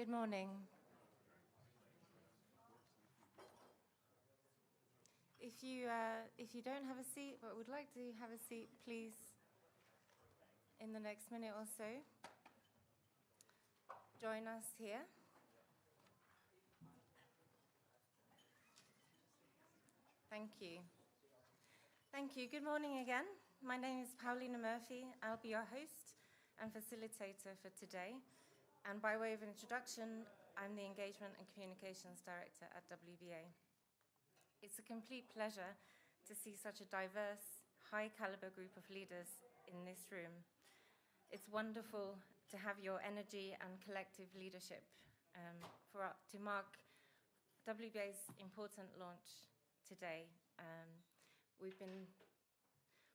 Good morning. If you don't have a seat but would like to have a seat, please, in the next minute or so, join us here. Thank you. Thank you. Good morning again. My name is Paulina Murphy. I'll be your host and facilitator for today. And by way of introduction, I'm the Engagement and Communications Director at WBA. It's a complete pleasure to see such a diverse, high-caliber group of leaders in this room. It's wonderful to have your energy and collective leadership to mark WBA's important launch today. We've been,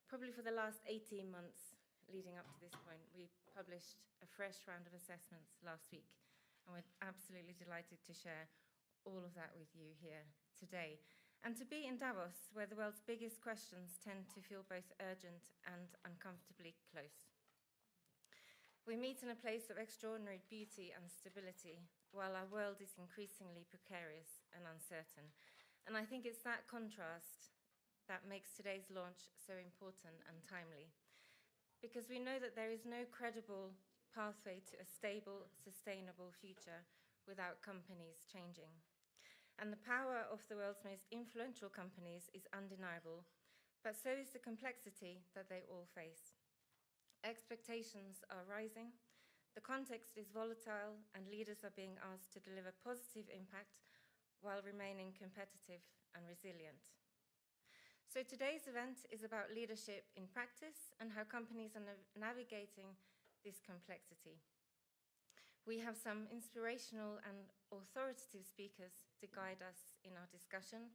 probably for the last 18 months leading up to this point, we published a fresh round of assessments last week, and we're absolutely delighted to share all of that with you here today. And to be in Davos, where the world's biggest questions tend to feel both urgent and uncomfortably close. We meet in a place of extraordinary beauty and stability, while our world is increasingly precarious and uncertain. And I think it's that contrast that makes today's launch so important and timely. Because we know that there is no credible pathway to a stable, sustainable future without companies changing. And the power of the world's most influential companies is undeniable, but so is the complexity that they all face. Expectations are rising, the context is volatile, and leaders are being asked to deliver positive impact while remaining competitive and resilient. So today's event is about leadership in practice and how companies are navigating this complexity. We have some inspirational and authoritative speakers to guide us in our discussion,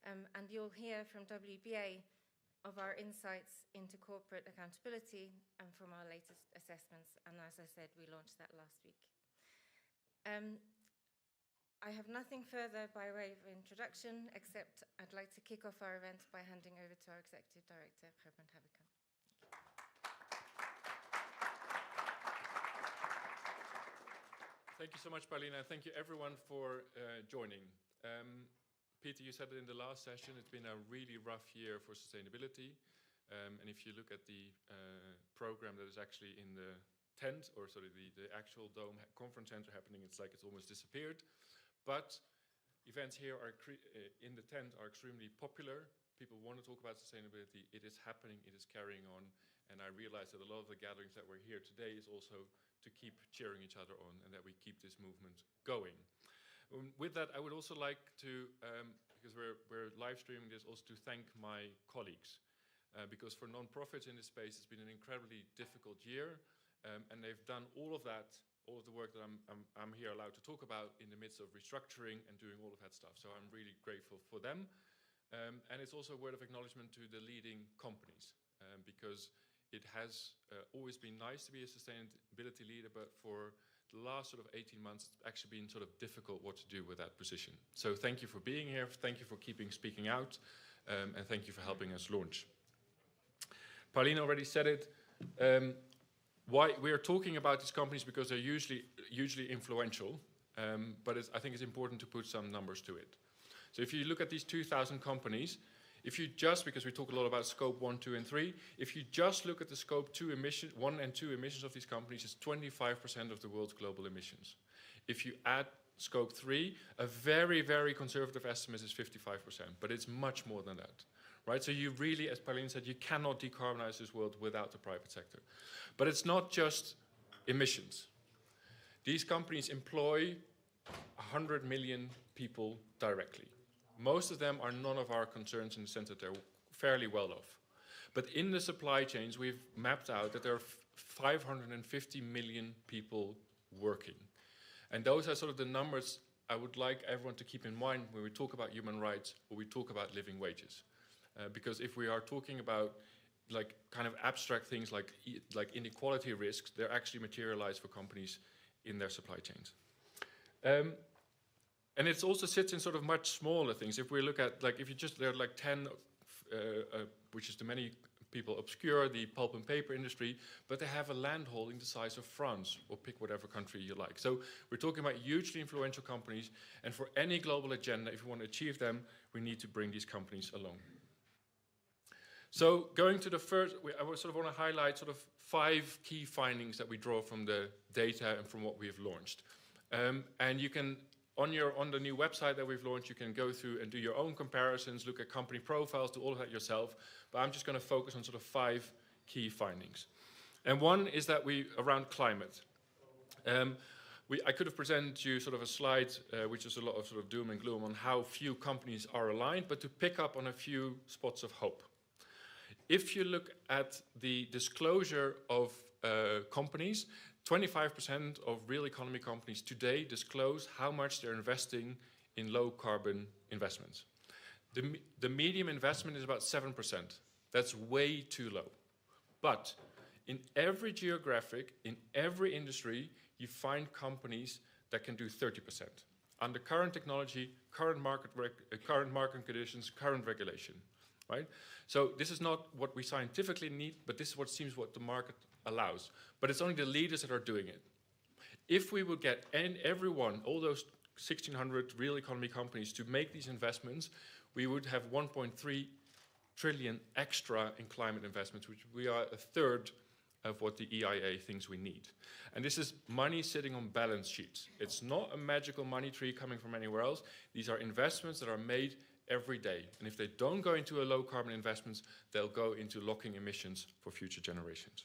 and you'll hear from WBA of our insights into corporate accountability and from our latest assessments. And as I said, we launched that last week. I have nothing further by way of introduction, except I'd like to kick off our event by handing over to our Executive Director, Gerben Habekamp. Thank you so much, Paulina. Thank you, everyone, for joining. Peter, you said it in the last session, it's been a really rough year for sustainability. And if you look at the program that is actually in the tent, or sorry, the actual Dome conference center happening, it's like it's almost disappeared. But events here in the tent are extremely popular. People want to talk about sustainability. It is happening, it is carrying on. And I realize that a lot of the gatherings that we're here today is also to keep cheering each other on and that we keep this movement going. With that, I would also like to, because we're live streaming this, also to thank my colleagues. Because for non-profits in this space, it's been an incredibly difficult year. And they've done all of that, all of the work that I'm here allowed to talk about in the midst of restructuring and doing all of that stuff. So I'm really grateful for them. And it's also a word of acknowledgement to the leading companies, because it has always been nice to be a sustainability leader, but for the last sort of 18 months, it's actually been sort of difficult what to do with that position. So thank you for being here. Thank you for speaking out. And thank you for helping us launch. Paulina already said it. Why we are talking about these companies, because they're hugely influential, but I think it's important to put some numbers to it. So if you look at these 2,000 companies, if you just, because we talk a lot about scope 1, 2, and 3, if you just look at the scope 1 and 2 emissions of these companies, it's 25% of the world's global emissions. If you add scope 3, a very, very conservative estimate is 55%, but it's much more than that. Right? So you really, as Pauline said, you cannot decarbonize this world without the private sector. But it's not just emissions. These companies employ 100 million people directly. Most of them are none of our concerns in the sense that they're fairly well off. But in the supply chains, we've mapped out that there are 550 million people working. And those are sort of the numbers I would like everyone to keep in mind when we talk about human rights or we talk about living wages. Because if we are talking about like kind of abstract things like inequality risks, they're actually materialized for companies in their supply chains. And it also sits in sort of much smaller things. If we look at, like, if you just, there are like 10, which is the many people obscure the pulp and paper industry, but they have a land holding the size of France, or pick whatever country you like. So we're talking about hugely influential companies, and for any global agenda, if we want to achieve them, we need to bring these companies along. So going to the first, I sort of want to highlight sort of 5 key findings that we draw from the data and from what we have launched. And you can, on the new website that we've launched, you can go through and do your own comparisons, look at company profiles, do all of that yourself. But I'm just going to focus on sort of 5 key findings. And one is that around climate. I could have presented you sort of a slide which is a lot of sort of doom and gloom on how few companies are aligned, but to pick up on a few spots of hope. If you look at the disclosure of companies, 25% of real economy companies today disclose how much they're investing in low carbon investments. The medium investment is about 7%. That's way too low. But in every geographic, in every industry, you find companies that can do 30%. Under current technology, current market conditions, current regulation. Right? So this is not what we scientifically need, but this is what seems what the market allows. But it's only the leaders that are doing it. If we would get everyone, all those 1,600 real economy companies to make these investments, we would have 1.3 trillion extra in climate investments, which we are a third of what the EIA thinks we need. And this is money sitting on balance sheets. It's not a magical money tree coming from anywhere else. These are investments that are made every day. And if they don't go into a low carbon investments, they'll go into locking emissions for future generations.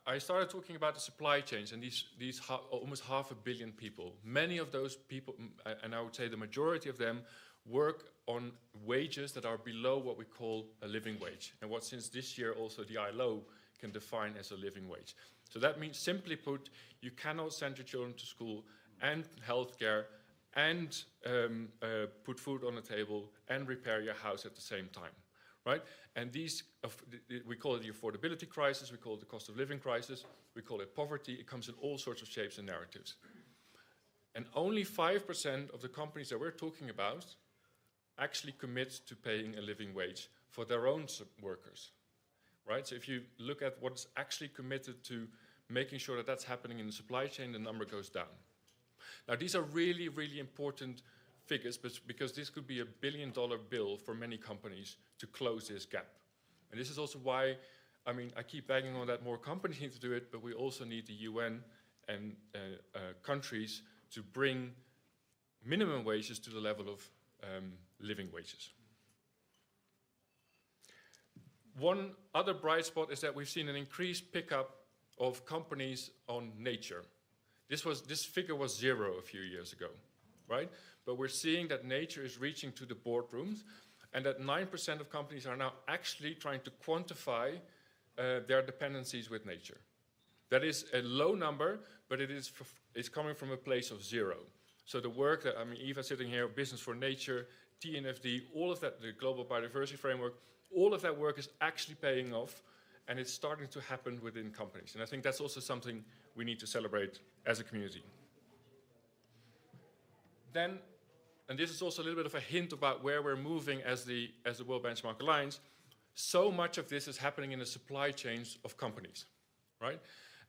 I started talking about the supply chains and these almost 500 million people. Many of those people, and I would say the majority of them, work on wages that are below what we call a living wage. And what since this year also the ILO can define as a living wage. So that means, simply put, you cannot send your children to school and healthcare and put food on the table and repair your house at the same time, right? And we call it the affordability crisis, we call it the cost of living crisis, we call it poverty. It comes in all sorts of shapes and narratives. And only 5% of the companies that we're talking about actually commit to paying a living wage for their own workers, right? So if you look at what's actually committed to making sure that that's happening in the supply chain, the number goes down. Now, these are really, really important figures, because this could be $1 billion bill for many companies to close this gap. And this is also why, I mean, I keep banging on that more companies need to do it, but we also need the UN and countries to bring minimum wages to the level of living wages. One other bright spot is that we've seen an increased pickup of companies on nature. This figure was 0 a few years ago, right? But we're seeing that nature is reaching to the boardrooms, and that 9% of companies are now actually trying to quantify their dependencies with nature. That is a low number, but it's coming from a place of 0. So the work that, I mean, Eva sitting here, Business for Nature, TNFD, all of that, the Global Biodiversity Framework, all of that work is actually paying off, and it's starting to happen within companies. And I think that's also something we need to celebrate as a community. Then, and this is also a little bit of a hint about where we're moving as the World Benchmark Alliance, so much of this is happening in the supply chains of companies, right?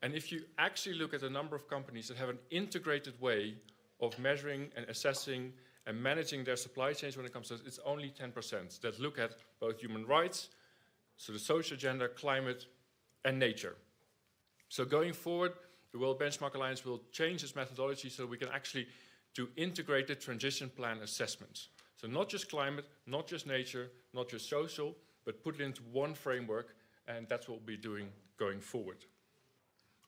And if you actually look at the number of companies that have an integrated way of measuring and assessing and managing their supply chains when it comes to this, it's only 10% that look at both human rights, so the social agenda, climate, and nature. So going forward, the World Benchmark Alliance will change its methodology so we can actually do integrated transition plan assessments. So not just climate, not just nature, not just social, but put it into one framework, and that's what we'll be doing going forward.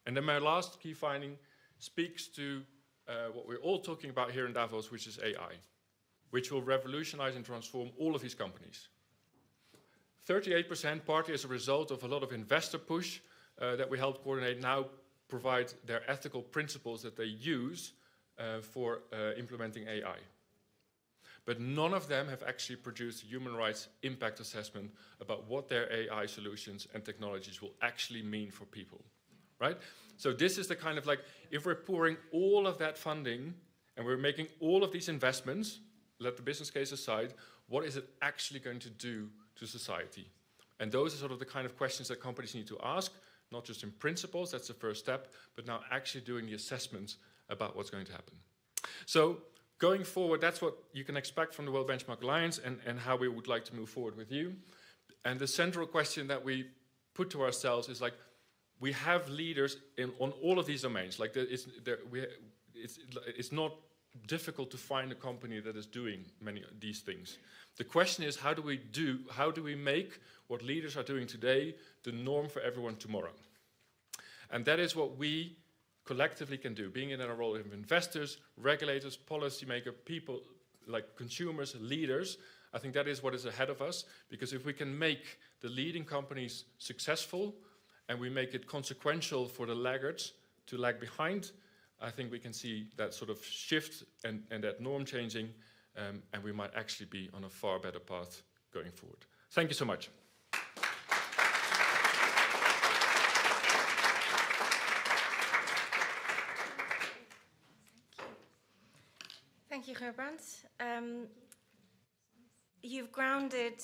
And then my last key finding speaks to what we're all talking about here in Davos, which is AI, which will revolutionize and transform all of these companies. 38%, partly as a result of a lot of investor push that we helped coordinate, now provide their ethical principles that they use for implementing AI. But none of them have actually produced a human rights impact assessment about what their AI solutions and technologies will actually mean for people, right? So this is the kind of like, if we're pouring all of that funding and we're making all of these investments, let the business case aside, what is it actually going to do to to society? And those are sort of the kind of questions that companies need to ask, not just in principles, that's the first step, but now actually doing the assessments about what's going to happen. So going forward, that's what you can expect from the World Benchmark Alliance and how we would like to move forward with you. And the central question that we put to ourselves is like, we have leaders on all of these domains. Like it's not difficult to find a company that is doing many of these things. The question is, how do we make what leaders are doing today the norm for everyone tomorrow? And that is what we collectively can do, being in a role of investors, regulators, policymakers, people like consumers, leaders. I think that is what is ahead of us, because if we can make the leading companies successful and we make it consequential for the laggards to lag behind, I think we can see that sort of shift and that norm changing, and we might actually be on a far better path going forward. Thank you so much. Thank you, Gerbrand. You've grounded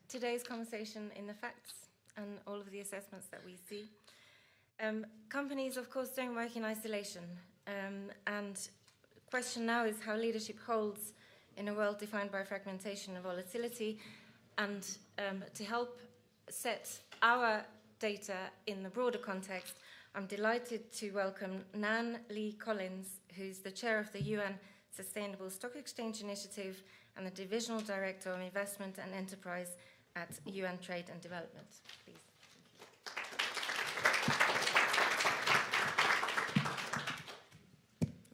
today's conversation in the facts and all of the assessments that we see. Companies, of course, don't work in isolation. And the question now is how leadership holds in a world defined by fragmentation and volatility. And to help set our data in the broader context, I'm delighted to welcome Nan Lee Collins, who's the chair of the UN Sustainable Stock Exchange Initiative and the Divisional Director of Investment and Enterprise at UN Trade and Development. Please.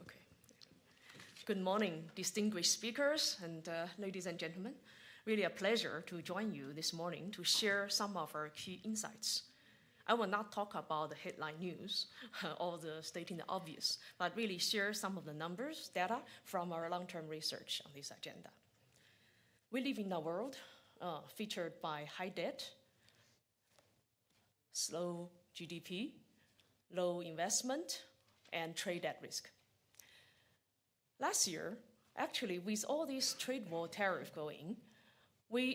Okay. Good morning, distinguished speakers and ladies and gentlemen. Really a pleasure to join you this morning to share some of our key insights. I will not talk about the headline news or the stating the obvious, but really share some of the numbers, data from our long-term research on this agenda. We live in a world featured by high debt, slow GDP, low investment, and trade at risk. Last year, actually, with all this trade war tariff going,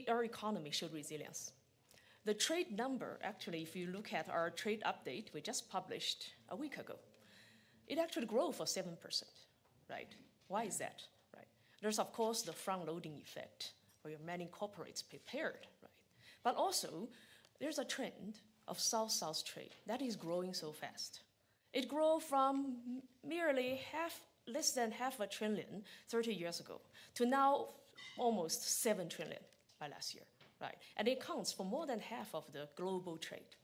our economy showed resilience. The trade number, actually, if you look at our trade update we just published a week ago, it actually grew for 7%, right? Why is that, right? There's, of course, the front-loading effect, where many corporates prepared, right? But also, there's a trend of South-South trade that is growing so fast. It grew from merely less than $500 billion 30 years ago to now almost $7 trillion by last year. Right. And it counts for more than half of the global trade.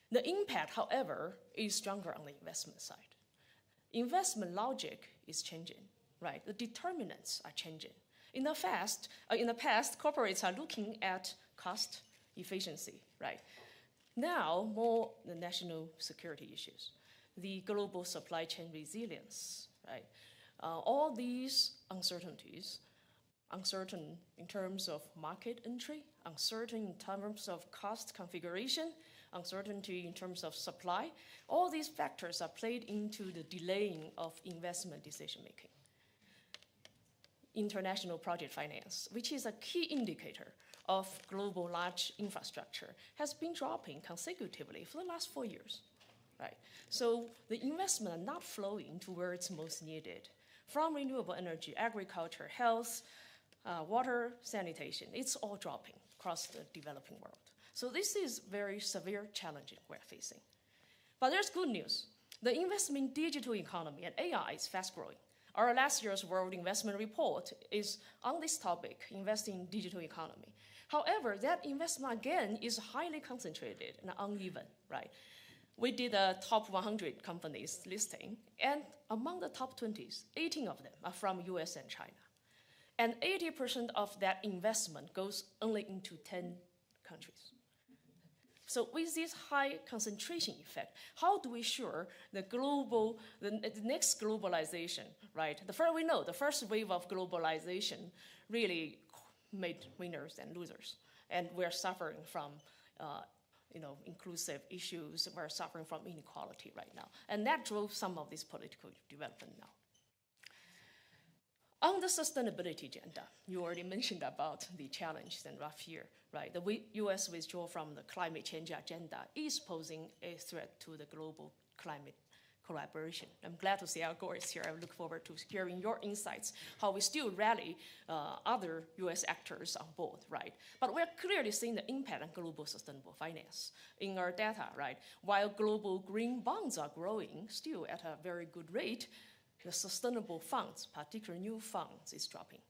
The impact, however, is stronger on the investment side. Investment logic is changing, right? The determinants are changing. In the past, corporates are looking at cost efficiency, right? Now, more the national security issues, the global supply chain resilience, right? All these uncertainties, uncertain in terms of market entry, uncertain in terms of cost configuration, uncertainty in terms of supply. All these factors are played into the delaying of investment decision-making. International project finance, which is a key indicator of global large infrastructure, has been dropping consecutively for the last 4 years, right? So the investment are not flowing to where it's most needed. From renewable energy, agriculture, health, water, sanitation, it's all dropping across the developing world. So this is very severe challenge we're facing. But there's good news. The investment in digital economy and AI is fast growing. Our last year's World Investment Report is on this topic, investing in digital economy. However, that investment, again, is highly concentrated and uneven, right? We did a top 100 companies listing, and among the top 20s, 18 of them are from US and China. And 80% of that investment goes only into 10 countries. So with this high concentration effect, how do we ensure the next globalization, right? We know the first wave of globalization really made winners and losers. And we're suffering from inclusive issues. We're suffering from inequality right now. And that drove some of this political development now. On the sustainability agenda, you already mentioned about the challenge and rough year, right? The US withdrawal from the climate change agenda is posing a threat to the global climate collaboration. I'm glad to see Al Gore is here. I look forward to hearing your insights, how we still rally other US actors on board, right? But we're clearly seeing the impact on global sustainable finance in our data, right? While global green bonds are growing still at a very good rate, the sustainable funds, particularly new funds, is dropping.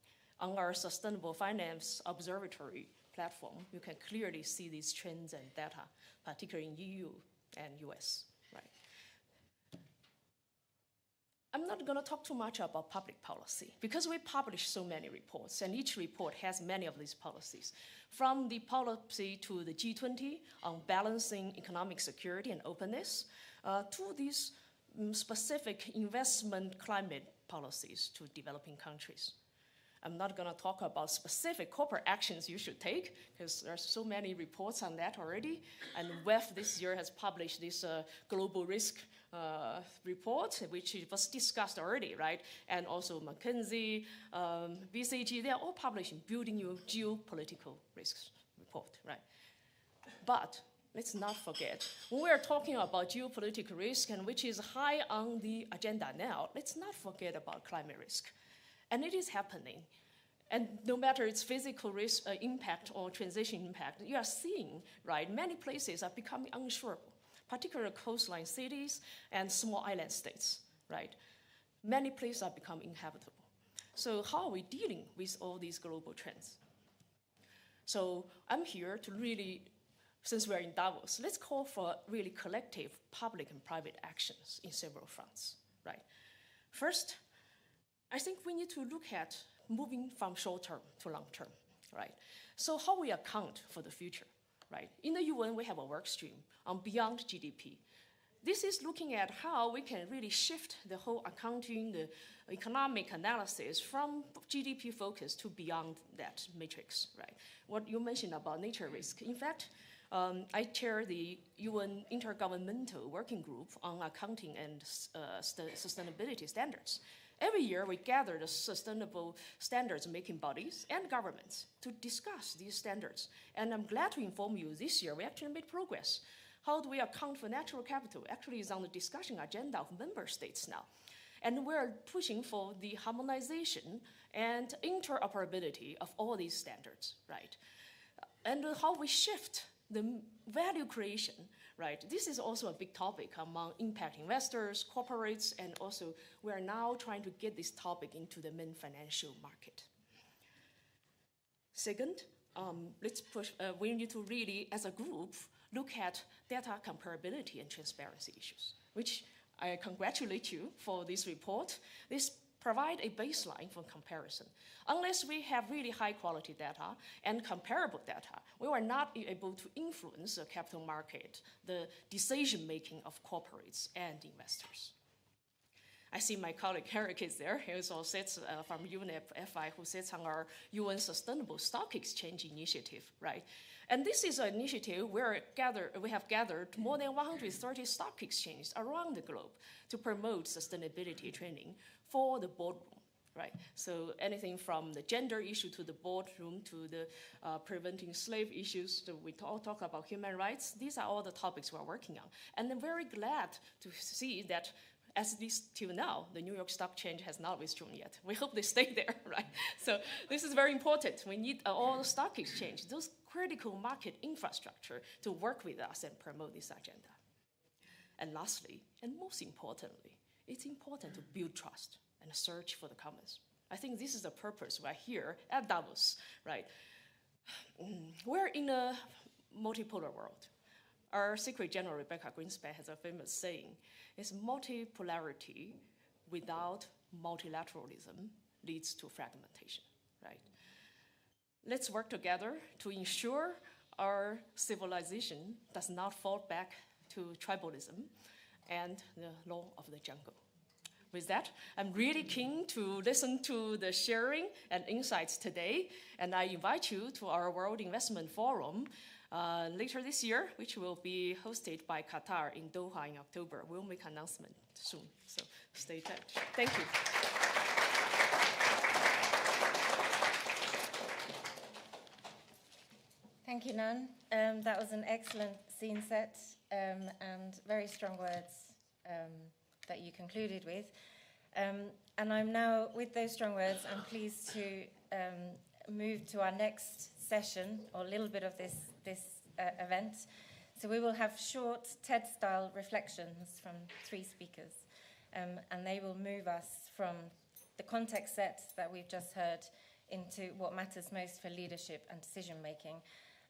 On our Sustainable Finance Observatory platform, you can clearly see these trends and data, particularly in EU and US, right? I'm not going to talk too much about public policy because we publish so many reports, and each report has many of these policies. From the policy to the G20 on balancing economic security and openness, to these specific investment climate policies to developing countries. I'm not going to talk about specific corporate actions you should take because there's so many reports on that already. And WEF this year has published this global risk report, which was discussed already, right? And also McKinsey, BCG, they're all publishing Building Your Geopolitical Risks report, right? But let's not forget, when we're talking about geopolitical risk, and which is high on the agenda now, let's not forget about climate risk. And it is happening. And no matter its physical risk impact or transition impact, you are seeing, right, many places are becoming uninsurable, particularly coastline cities and small island states, right? Many places are becoming inhabitable. So how are we dealing with all these global trends? So I'm here to really, since we're in Davos, let's call for really collective public and private actions in several fronts, right? First, I think we need to look at moving from short term to long term, right? So how we account for the future, right? In the UN, we have a work stream on beyond GDP. This is looking at how we can really shift the whole accounting, the economic analysis from GDP focus to beyond that matrix, right? What you mentioned about nature risk. In fact, I chair the UN Intergovernmental Working Group on Accounting and Sustainability Standards. Every year, we gather the sustainable standards-making bodies and governments to discuss these standards. And I'm glad to inform you this year, we actually made progress. How do we account for natural capital? Actually, is on the discussion agenda of member states now. And we're pushing for the harmonization and interoperability of all these standards, right? And how we shift the value creation, right? This is also a big topic among impact investors, corporates, and also we are now trying to get this topic into the main financial market. Second, we need to really, as a group, look at data comparability and transparency issues, which I congratulate you for this report. This provide a baseline for comparison. Unless we have really high quality data and comparable data, we are not able to influence the capital market, the decision making of corporates and investors. I see my colleague Eric is there. He also sits from UNEP-FI, who sits on our UN Sustainable Stock Exchange initiative, right? And this is an initiative where we have gathered more than 130 stock exchanges around the globe to promote sustainability training for the boardroom, right? So anything from the gender issue to the boardroom to the preventing slave issues, so we all talk about human rights. These are all the topics we're working on. And I'm very glad to see that as this till now, the New York Stock Exchange has not withdrawn yet. We hope they stay there, right? So this is very important. We need all the stock exchange, those critical market infrastructure to work with us and promote this agenda. And lastly, and most importantly, it's important to build trust and search for the commons. I think this is the purpose we're here at Davos, right? We're in a multipolar world. Our Secretary General, Rebecca Greenspan, has a famous saying, it's multipolarity without multilateralism leads to fragmentation, right? Let's work together to ensure our civilization does not fall back to tribalism and the law of the jungle. With that, I'm really keen to listen to the sharing and insights today, and I invite you to our World Investment Forum later this year, which will be hosted by Qatar in Doha in October. We'll make an announcement soon, so stay tuned. Thank you. Thank you, Nan. That was an excellent scene set and very strong words that you concluded with. And I'm now, with those strong words, I'm pleased to move to our next session, or a little bit of this event. So we will have short TED-style reflections from 3 speakers, and they will move us from the context set that we've just heard into what matters most for leadership and decision-making.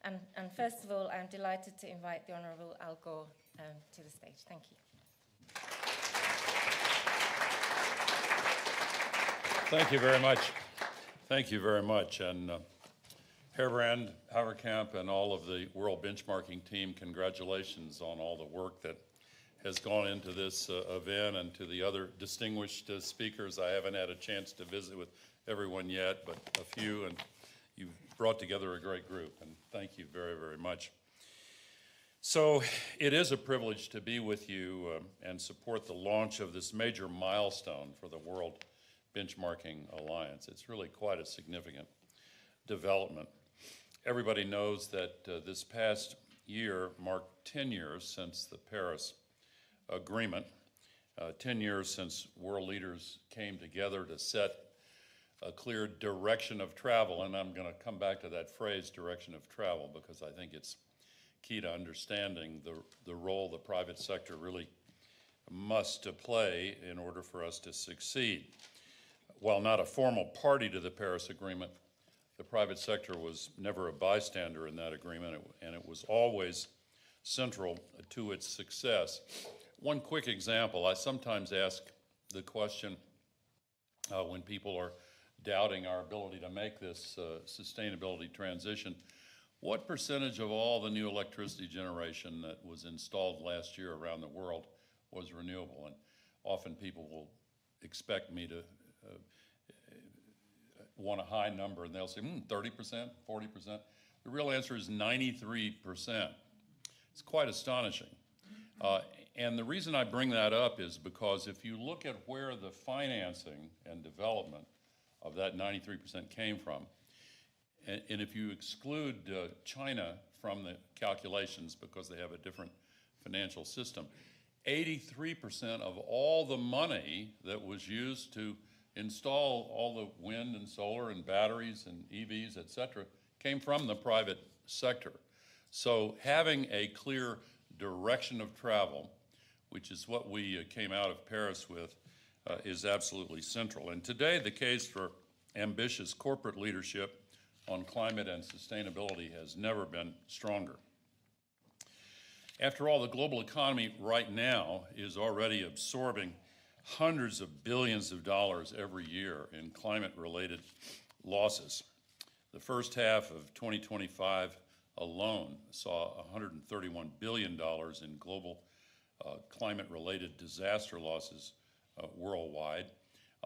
And first of all, I'm delighted to invite the Honourable Al Gore to the stage. Thank you. Thank you very much. Thank you very much. And Herbrand, Haverkamp, and all of the World Benchmarking team, congratulations on all the work that has gone into this event, and to the other distinguished speakers. I haven't had a chance to visit with everyone yet, but a few, and you've brought together a great group, and thank you very, very much. So it is a privilege to be with you and support the launch of this major milestone for the World Benchmarking Alliance. It's really quite a significant development. Everybody knows that this past year marked 10 years since the Paris Agreement, 10 years since world leaders came together to set a clear direction of travel. And I'm going to come back to that phrase, direction of travel, because I think it's key to understanding the role the private sector really must play in order for us to succeed. While not a formal party to the Paris Agreement, the private sector was never a bystander in that agreement, and it was always central to its success. One quick example, I sometimes ask the question when people are doubting our ability to make this sustainability transition, what percentage of all the new electricity generation that was installed last year around the world was renewable? And often people will expect me to want a high number, and they'll say, 30%, 40%. The real answer is 93%. It's quite astonishing. And the reason I bring that up is because if you look at where the financing and development of that 93% came from, and if you exclude China from the calculations because they have a different financial system, 83% of all the money that was used to install all the wind and solar and batteries and EVs, et cetera, came from the private sector. So having a clear direction of travel, which is what we came out of Paris with, is absolutely central. And today, the case for ambitious corporate leadership on climate and sustainability has never been stronger. After all, the global economy right now is already absorbing hundreds of billions of dollars every year in climate-related losses. The first half of 2025 alone saw $131 billion in global climate-related disaster losses worldwide,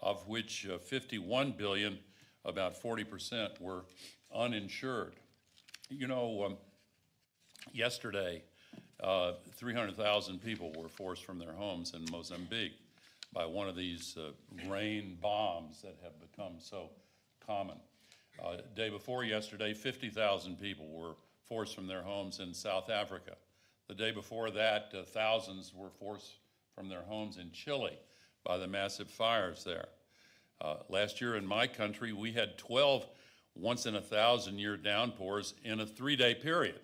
of which 51 billion, about 40%, were uninsured. You know, yesterday, 300,000 people were forced from their homes in Mozambique by one of these rain bombs that have become so common. Day before yesterday, 50,000 people were forced from their homes in South Africa. The day before that, thousands were forced from their homes in Chile by the massive fires there. Last year in my country, we had 12 once-in-a-thousand-year downpours in a 3-day period.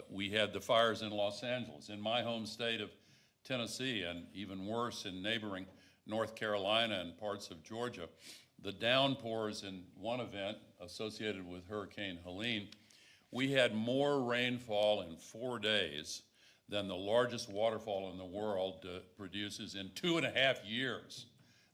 We had the fires in Los Angeles, in my home state of Tennessee, and even worse in neighboring North Carolina and parts of Georgia. The downpours in one event associated with Hurricane Helene, we had more rainfall in 4 days than the largest waterfall in the world produces in 2.5 years.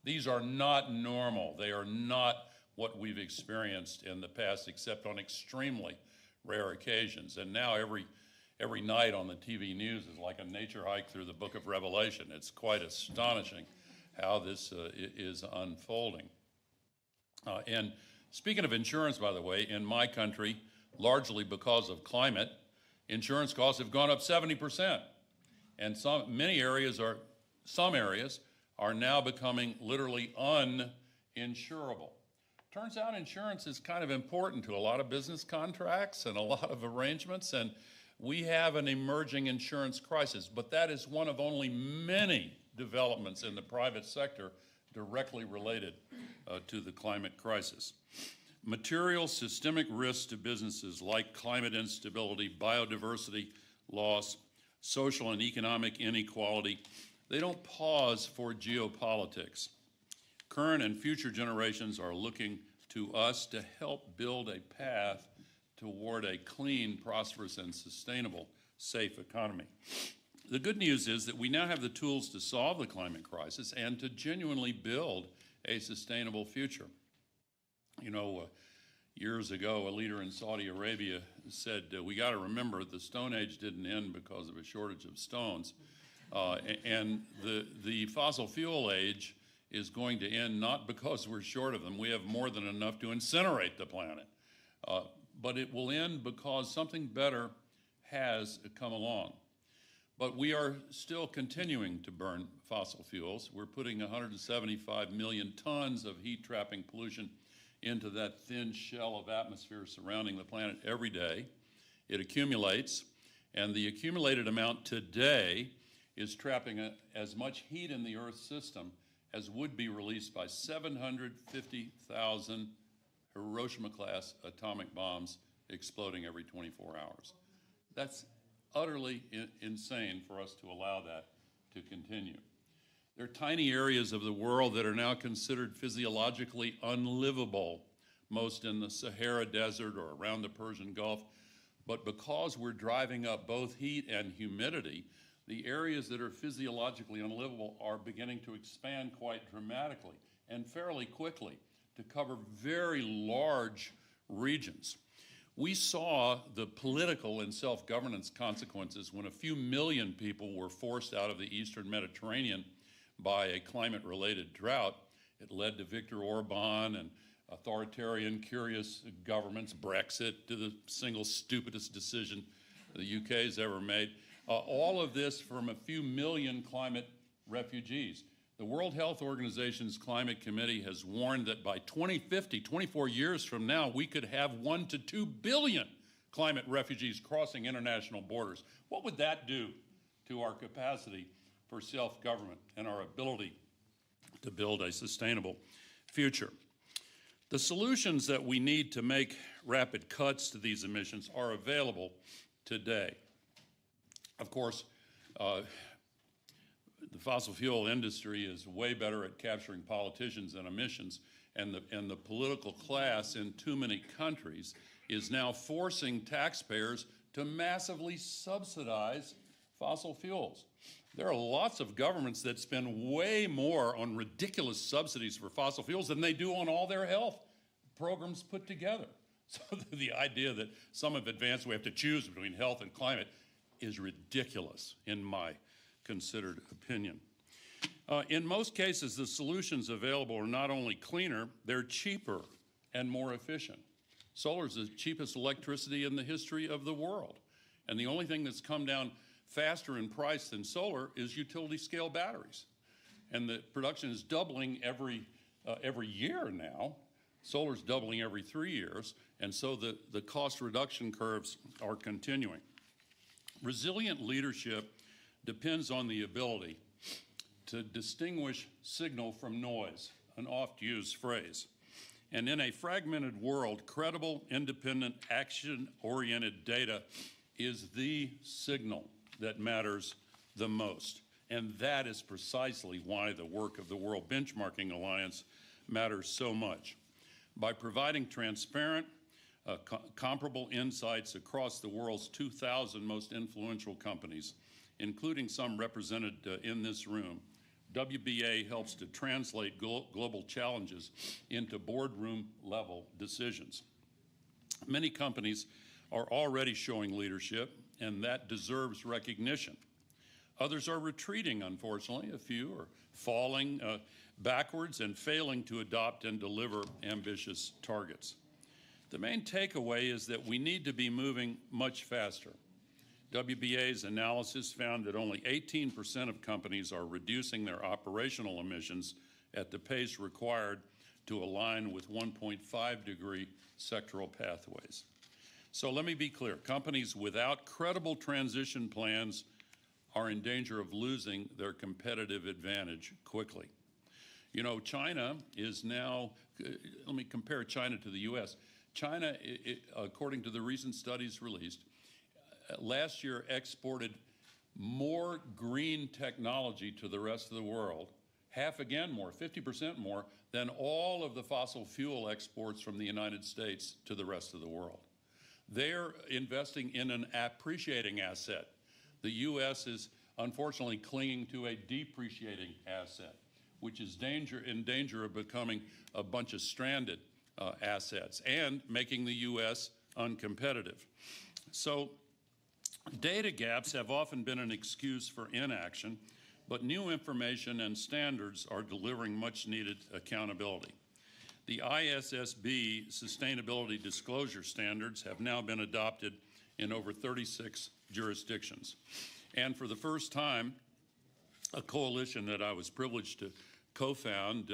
These are not normal. They are not what we've experienced in the past, except on extremely rare occasions. And now every night on the TV news is like a nature hike through the book of Revelation. It's quite astonishing how this is unfolding. And speaking of insurance, by the way, in my country, largely because of climate, insurance costs have gone up 70%. And some areas are now becoming literally uninsurable. Turns out insurance is kind of important to a lot of business contracts and a lot of arrangements, and we have an emerging insurance crisis, but that is one of only many developments in the private sector directly related to the climate crisis. Material systemic risks to businesses like climate instability, biodiversity loss, social and economic inequality, they don't pause for geopolitics. Current and future generations are looking to us to help build a path toward a clean, prosperous, and sustainable, safe economy. The good news is that we now have the tools to solve the climate crisis and to genuinely build a sustainable future. You know, years ago, a leader in Saudi Arabia said, we got to remember the Stone Age didn't end because of a shortage of stones. And the fossil fuel age is going to end not because we're short of them. We have more than enough to incinerate the planet. But it will end because something better has come along. But we are still continuing to burn fossil fuels. We're putting 175 million tons of heat-trapping pollution into that thin shell of atmosphere surrounding the planet every day. It accumulates, and the accumulated amount today is trapping as much heat in the Earth's system as would be released by 750,000 Hiroshima-class atomic bombs exploding every 24 hours. That's utterly insane for us to allow that to continue. There are tiny areas of the world that are now considered physiologically unlivable, most in the Sahara Desert or around the Persian Gulf. But because we're driving up both heat and humidity, the areas that are physiologically unlivable are beginning to expand quite dramatically and fairly quickly to cover very large regions. We saw the political and self-governance consequences when a few million people were forced out of the Eastern Mediterranean by a climate-related drought. It led to Viktor Orban and authoritarian, curious governments, Brexit, to the single stupidest decision the UK has ever made. All of this from a few million climate refugees. The World Health Organization's Climate Committee has warned that by 2050, 24 years from now, we could have 1 to 2 billion climate refugees crossing international borders. What would that do to our capacity for self-government and our ability to build a sustainable future? The solutions that we need to make rapid cuts to these emissions are available today. Of course, the fossil fuel industry is way better at capturing politicians and emissions, and the political class in too many countries is now forcing taxpayers to massively subsidize fossil fuels. There are lots of governments that spend way more on ridiculous subsidies for fossil fuels than they do on all their health programs put together. So the idea that some have advanced we have to choose between health and climate is ridiculous, in my considered opinion. In most cases, the solutions available are not only cleaner, they're cheaper and more efficient. Solar is the cheapest electricity in the history of the world. And the only thing that's come down faster in price than solar is utility-scale batteries. And the production is doubling every year now. Solar's doubling every 3 years, and so the cost reduction curves are continuing. Resilient leadership depends on the ability to distinguish signal from noise, an oft-used phrase. And in a fragmented world, credible, independent, action-oriented data is the signal that matters the most. And that is precisely why the work of the World Benchmarking Alliance matters so much. By providing transparent, comparable insights across the world's 2,000 most influential companies, including some represented in this room, WBA helps to translate global challenges into boardroom-level decisions. Many companies are already showing leadership, and that deserves recognition. Others are retreating, unfortunately. A few are falling backwards and failing to adopt and deliver ambitious targets. The main takeaway is that we need to be moving much faster. WBA's analysis found that only 18% of companies are reducing their operational emissions at the pace required to align with 1.5-degree sectoral pathways. So let me be clear. Companies without credible transition plans are in danger of losing their competitive advantage quickly. You know, China is now, let me compare China to the U.S. China, according to the recent studies released, last year exported more green technology to the rest of the world, half again more, 50% more, than all of the fossil fuel exports from the United States to the rest of the world. They're investing in an appreciating asset. The U.S. is unfortunately clinging to a depreciating asset, which is in danger of becoming a bunch of stranded assets and making the U.S. uncompetitive. So data gaps have often been an excuse for inaction, but new information and standards are delivering much needed accountability. The ISSB sustainability disclosure standards have now been adopted in over 36 jurisdictions. And for the first time, a coalition that I was privileged to co-found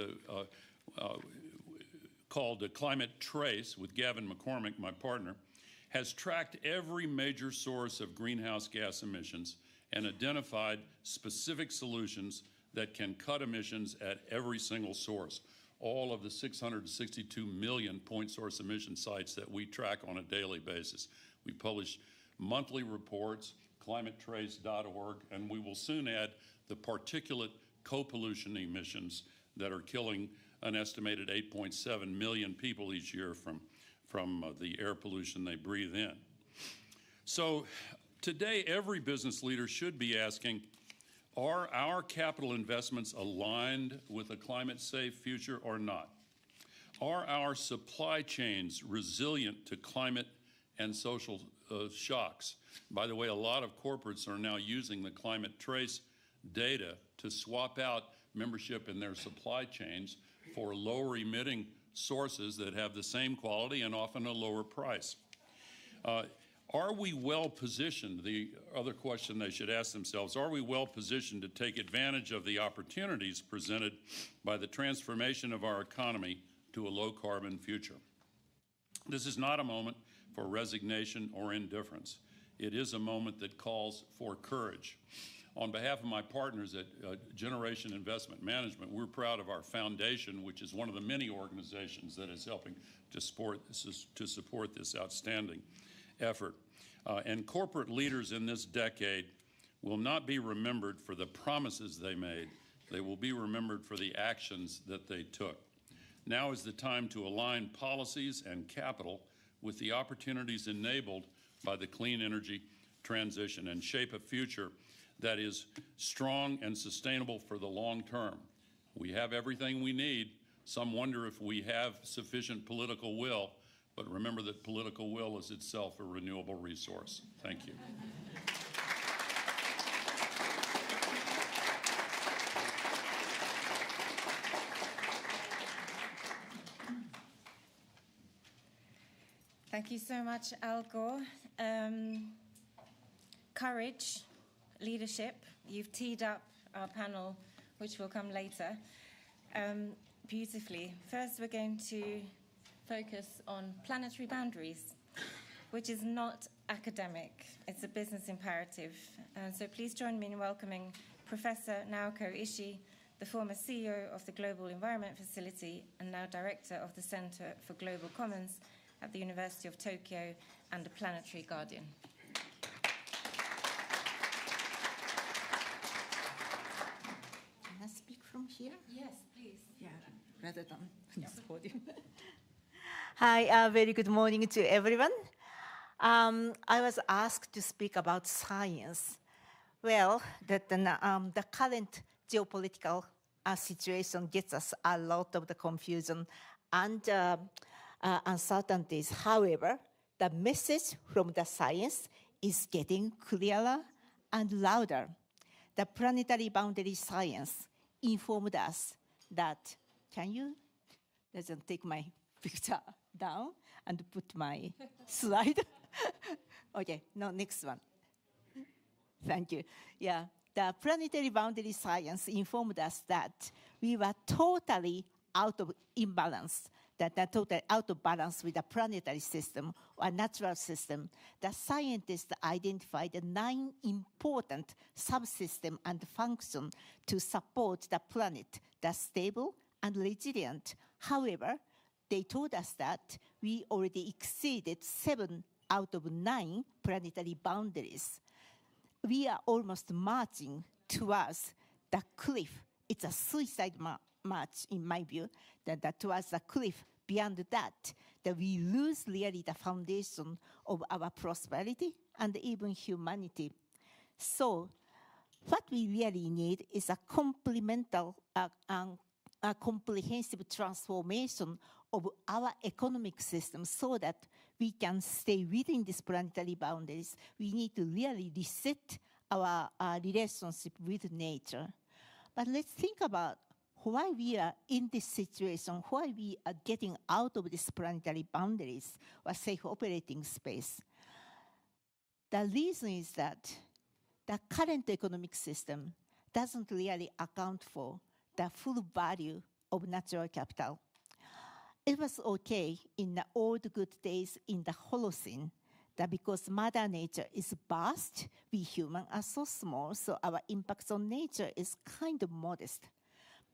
called Climate Trace with Gavin McCormick, my partner, has tracked every major source of greenhouse gas emissions and identified specific solutions that can cut emissions at every single source. All of the 662 million point source emission sites that we track on a daily basis. We publish monthly reports, climatetrace.org, and we will soon add the particulate co-pollution emissions that are killing an estimated 8.7 million people each year from the air pollution they breathe in. So today, every business leader should be asking, are our capital investments aligned with a climate-safe future or not? Are our supply chains resilient to climate and social shocks? By the way, a lot of corporates are now using the Climate Trace data to swap out membership in their supply chains for lower emitting sources that have the same quality and often a lower price. Are we well positioned? The other question they should ask themselves, are we well positioned to take advantage of the opportunities presented by the transformation of our economy to a low carbon future? This is not a moment for resignation or indifference. It is a moment that calls for courage. On behalf of my partners at Generation Investment Management, we're proud of our foundation, which is one of the many organizations that is helping to support this outstanding effort. And corporate leaders in this decade will not be remembered for the promises they made. They will be remembered for the actions that they took. Now is the time to align policies and capital with the opportunities enabled by the clean energy transition and shape a future that is strong and sustainable for the long term. We have everything we need. Some wonder if we have sufficient political will, but remember that political will is itself a renewable resource. Thank you. Thank you so much, Al Gore. Courage, leadership. You've teed up our panel, which will come later, beautifully. First, we're going to focus on planetary boundaries, which is not academic. It's a business imperative. So please join me in welcoming Professor Naoko Ishii, the former CEO of the Global Environment Facility and now Director of the Center for Global Commons at the University of Tokyo and a planetary guardian. Can I speak from here? Yes, please. Yeah, rather than this podium. Hi, very good morning to everyone. I was asked to speak about science. Well, the current geopolitical situation gets us a lot of the confusion and uncertainties. However, the message from the science is getting clearer and louder. The planetary boundary science informed us that, can you, doesn't take my picture down and put my slide? Okay, no, next one. Thank you. Yeah, the planetary boundary science informed us that we were totally out of imbalance, that are totally out of balance with the planetary system or natural system, the scientists identified 9 important subsystems and functions to support the planet that's stable and resilient. However, they told us that we already exceeded 7 out of 9 planetary boundaries. We are almost marching towards the cliff. It's a suicide march, in my view, that towards the cliff. Beyond that we lose really the foundation of our prosperity and even humanity. So what we really need is a comprehensive transformation of our economic system so that we can stay within these planetary boundaries. We need to really reset our relationship with nature. But let's think about why we are in this situation, why we are getting out of these planetary boundaries or safe operating space. The reason is that the current economic system doesn't really account for the full value of natural capital. It was okay in the old good days in the Holocene, that because Mother Nature is vast, we humans are so small, so our impact on nature is kind of modest.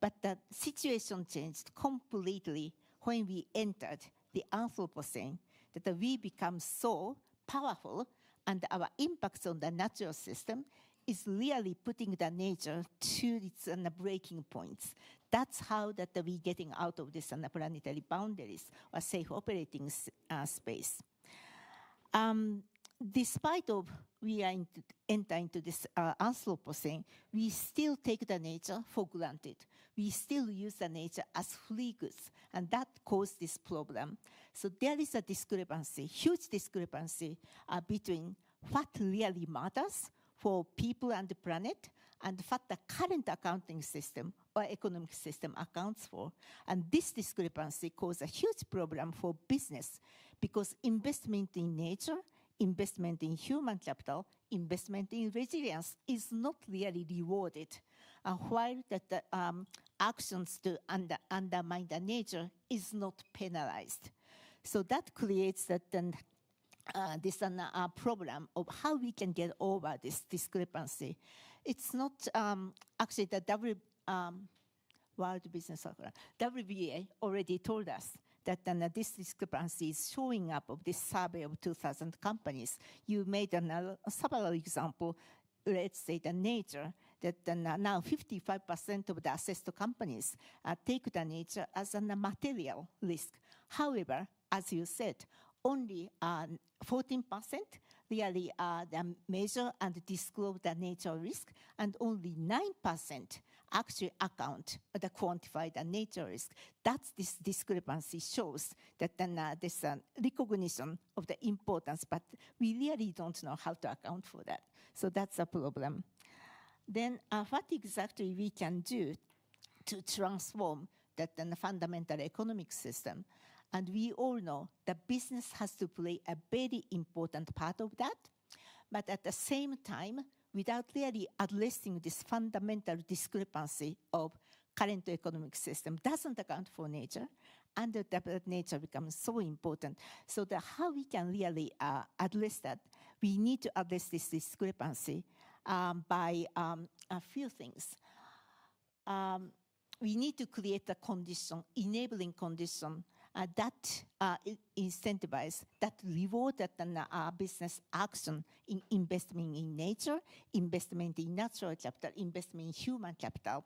But the situation changed completely when we entered the Anthropocene, that we become so powerful and our impact on the natural system is really putting the nature to its breaking points. That's how that we're getting out of this planetary boundaries or safe operating space. Despite of we are enter into this Anthropocene, we still take the nature for granted. We still use the nature as free goods, and that caused this problem. So there is a discrepancy, huge discrepancy between what really matters for people and the planet and what the current accounting system or economic system accounts for. And this discrepancy caused a huge problem for business because investment in nature, investment in human capital, investment in resilience is not really rewarded, while that actions to undermine the nature is not penalized. So that creates that this problem of how we can get over this discrepancy. It's not actually the World Business Organization, WBA already told us that this discrepancy is showing up of this survey of 2,000 companies. You made several examples, let's say the nature, that now 55% of the assessed companies take the nature as a material risk. However, as you said, only 14% really measure and disclose the nature risk, and only 9% actually account the quantify the nature risk. That's this discrepancy shows that there's a recognition of the importance, but we really don't know how to account for that. So that's a problem. Then what exactly we can do to transform that fundamental economic system? And we all know that business has to play a very important part of that. But at the same time, without really addressing this fundamental discrepancy of current economic system, doesn't account for nature, and that nature becomes so important. So how we can really address that, we need to address this discrepancy by a few things. We need to create a condition, enabling condition, that incentivize, that reward that business action in investment in nature, investment in natural capital, investment in human capital.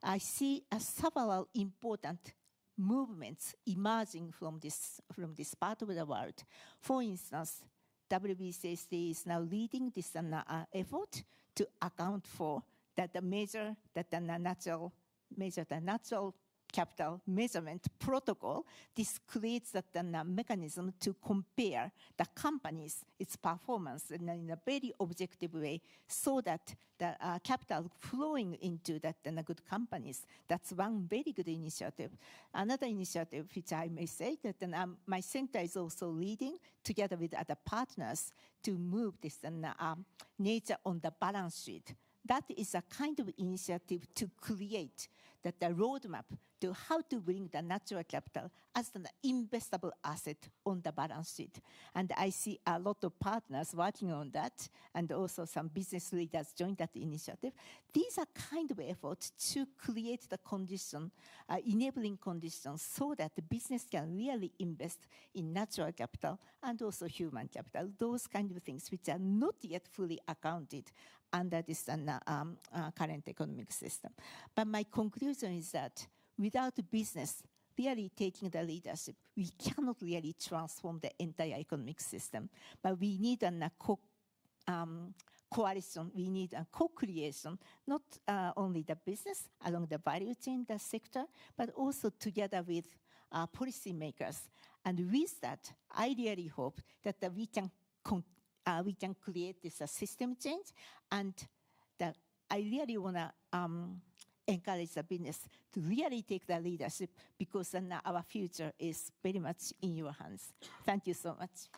I see several important movements emerging from this part of the world. For instance, WBCSD is now leading this effort to account for that the measure that the natural capital measurement protocol. This creates that mechanism to compare the companies, its performance in a very objective way, so that the capital flowing into that good companies. That's one very good initiative. Another initiative, which I may say, that my center is also leading together with other partners to move this nature on the balance sheet. that is a kind of initiative to create that the roadmap to how to bring the natural capital as an investable asset on the balance sheet. And I see a lot of partners working on that, and also some business leaders joined that initiative. These are kind of efforts to create the condition, enabling conditions so that the business can really invest in natural capital and also human capital, those kind of things which are not yet fully accounted under this current economic system. But my conclusion is that without business really taking the leadership, we cannot really transform the entire economic system. But we need a coalition, we need a co-creation, not only the business along the value chain, the sector, but also together with policymakers. And with that, I really hope that we can create this system change, and that I really want to encourage the business to really take the leadership, because our future is very much in your hands. Thank you so much.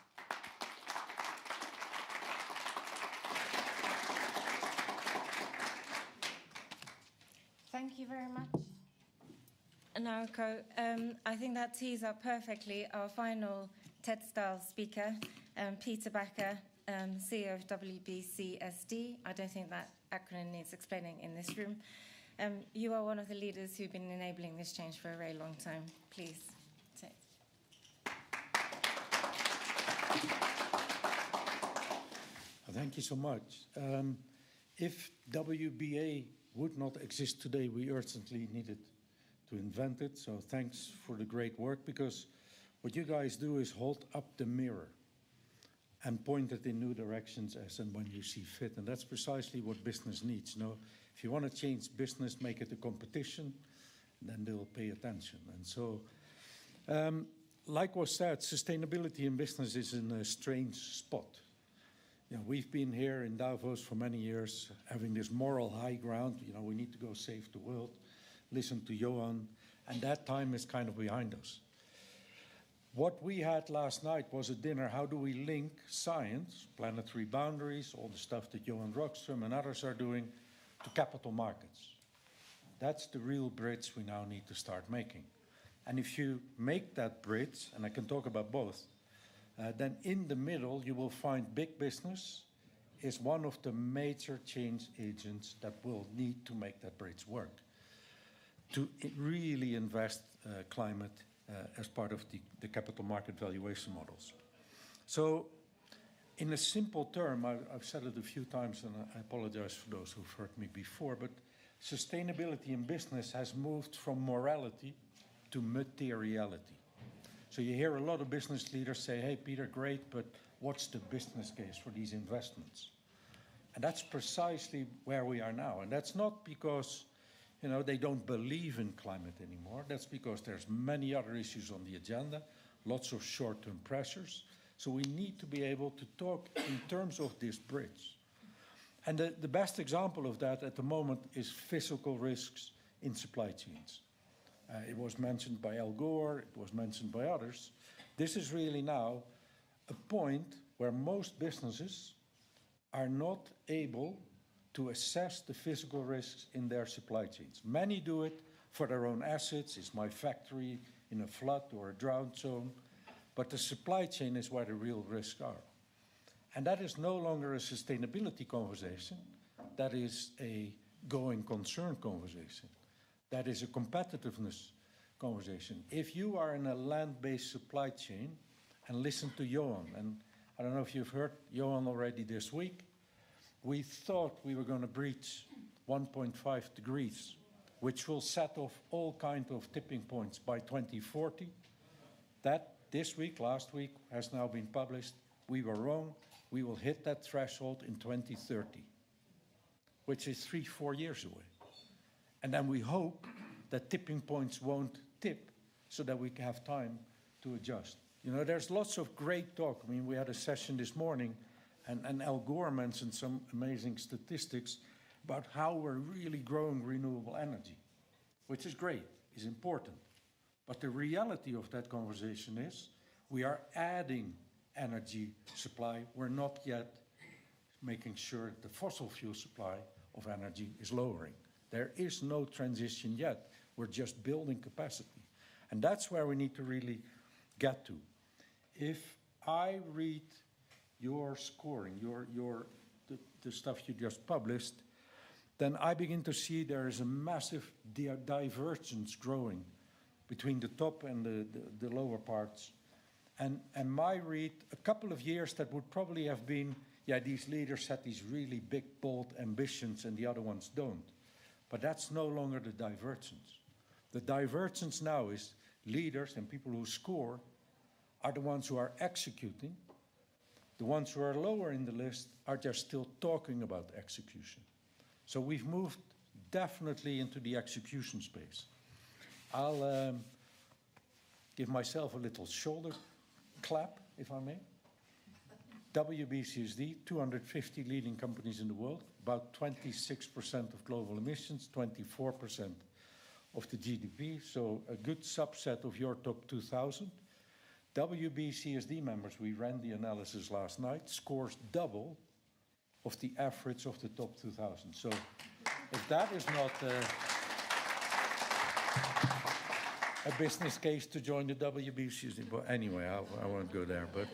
Thank you very much, Naoko. I think that tees up perfectly our final TED-style speaker, Peter Backer, CEO of WBCSD. I don't think that acronym needs explaining in this room. You are one of the leaders who've been enabling this change for a very long time. Please. Thank you so much. If WBA would not exist today, we urgently needed to invent it. So thanks for the great work, because what you guys do is hold up the mirror and point it in new directions as and when you see fit. And that's precisely what business needs. You know, if you want to change business, make it a competition, then they'll pay attention. And so, like was said, sustainability in business is in a strange spot. You know, we've been here in Davos for many years, having this moral high ground. You know, we need to go save the world, listen to Johan, and that time is kind of behind us. What we had last night was a dinner. How do we link science, planetary boundaries, all the stuff that Johan Rockström and others are doing, to capital markets? That's the real bridge we now need to start making. And if you make that bridge, and I can talk about both, then in the middle you will find big business is one of the major change agents that will need to make that bridge work, to really invest climate as part of the capital market valuation models. So in a simple term, I've said it a few times, and I apologize for those who've heard me before, but sustainability in business has moved from morality to materiality. So you hear a lot of business leaders say, hey, Peter, great, but what's the business case for these investments? And that's precisely where we are now. And that's not because, you know, they don't believe in climate anymore. That's because there's many other issues on the agenda, lots of short-term pressures. So we need to be able to talk in terms of this bridge. And the best example of that at the moment is physical risks in supply chains. It was mentioned by Al Gore, it was mentioned by others. This is really now a point where most businesses are not able to assess the physical risks in their supply chains. Many do it for their own assets. Is my factory in a flood or a drought zone? But the supply chain is where the real risks are. And that is no longer a sustainability conversation. That is a going concern conversation. That is a competitiveness conversation. If you are in a land-based supply chain, and listen to Johan, and I don't know if you've heard Johan already this week, we thought we were going to breach 1.5 degrees, which will set off all kinds of tipping points by 2040. That this week, last week, has now been published. We were wrong. We will hit that threshold in 2030, which is 3-4 years away. And then we hope that tipping points won't tip so that we can have time to adjust. You know, there's lots of great talk. I mean, we had a session this morning, and Al Gore mentioned some amazing statistics about how we're really growing renewable energy, which is great, is important. But the reality of that conversation is we are adding energy supply. We're not yet making sure the fossil fuel supply of energy is lowering. There is no transition yet. We're just building capacity. And that's where we need to really get to. If I read your scoring, the stuff you just published, then I begin to see there is a massive divergence growing between the top and the lower parts. And my read, a couple of years that would probably have been, yeah, these leaders had these really big, bold ambitions and the other ones don't. But that's no longer the divergence. The divergence now is leaders and people who score are the ones who are executing. The ones who are lower in the list are just still talking about execution. So we've moved definitely into the execution space. I'll give myself a little shoulder clap, if I may. WBCSD, 250 leading companies in the world, about 26% of global emissions, 24% of the GDP, so a good subset of your top 2,000. WBCSD members, we ran the analysis last night, scores double of the average of the top 2,000. So if that is not a business case to join the WBCSD, but anyway, I won't go there. But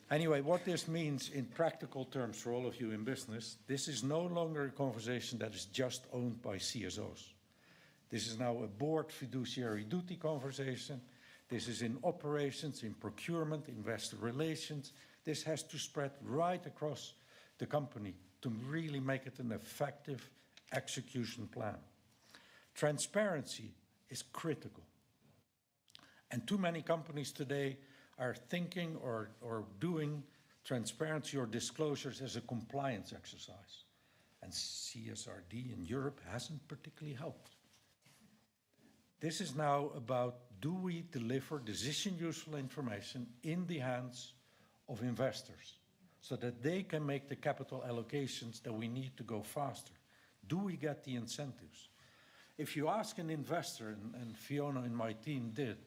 anyway, what this means in practical terms for all of you in business, this is no longer a conversation that is just owned by CSOs. This is now a board fiduciary duty conversation. This is in operations, in procurement, investor relations. This has to spread right across the company to really make it an effective execution plan. Transparency is critical. And too many companies today are thinking or doing transparency or disclosures as a compliance exercise. And CSRD in Europe hasn't particularly helped. This is now about, do we deliver decision-useful information in the hands of investors so that they can make the capital allocations that we need to go faster? Do we get the incentives? If you ask an investor, and Fiona and my team did,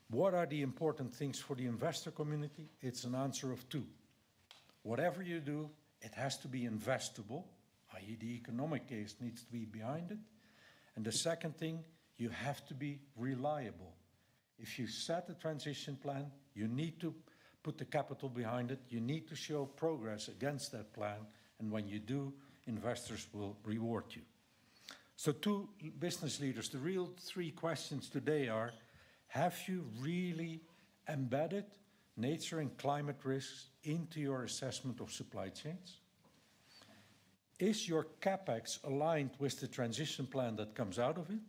what are the important things for the investor community? It's an answer of two. Whatever you do, it has to be investable, i.e. the economic case needs to be behind it. And the second thing, you have to be reliable. If you set a transition plan, you need to put the capital behind it. You need to show progress against that plan. And when you do, investors will reward you. So to business leaders, the real three questions today are, have you really embedded nature and climate risks into your assessment of supply chains? Is your CapEx aligned with the transition plan that comes out of it?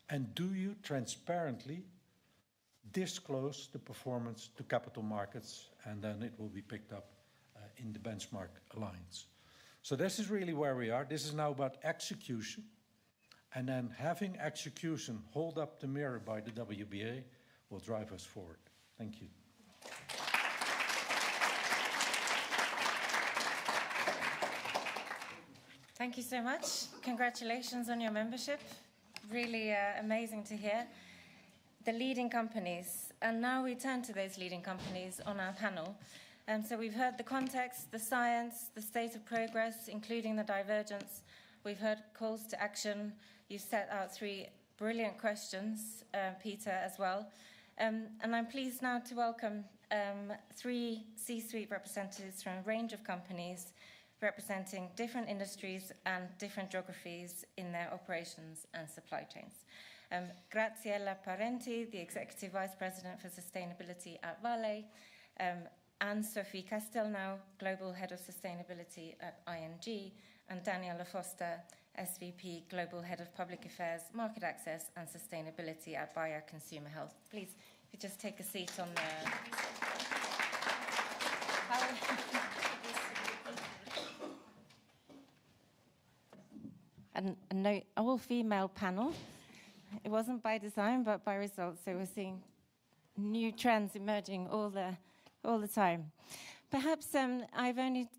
And do you transparently disclose the performance to capital markets, and then it will be picked up in the benchmark alliance. So this is really where we are. This is now about execution, and then having execution hold up the mirror by the WBA will drive us forward. Thank you. Thank you so much. Congratulations on your membership. Really amazing to hear. The leading companies, and now we turn to those leading companies on our panel. So we've heard the context, the science, the state of progress, including the divergence. We've heard calls to action. You set out three brilliant questions, Peter, as well. And I'm pleased now to welcome three C-suite representatives from a range of companies representing different industries and different geographies in their operations and supply chains. Graziella Parenti, the Executive Vice President for Sustainability at Vale, Anne-Sophie Castelnau, Global Head of Sustainability at ING, and Daniela Foster, SVP, Global Head of Public Affairs, Market Access and Sustainability at Bayer Consumer Health. Please, if you just take a seat on the... And an all-female panel. It wasn't by design, but by results. So we're seeing new trends emerging all the time. Perhaps I've only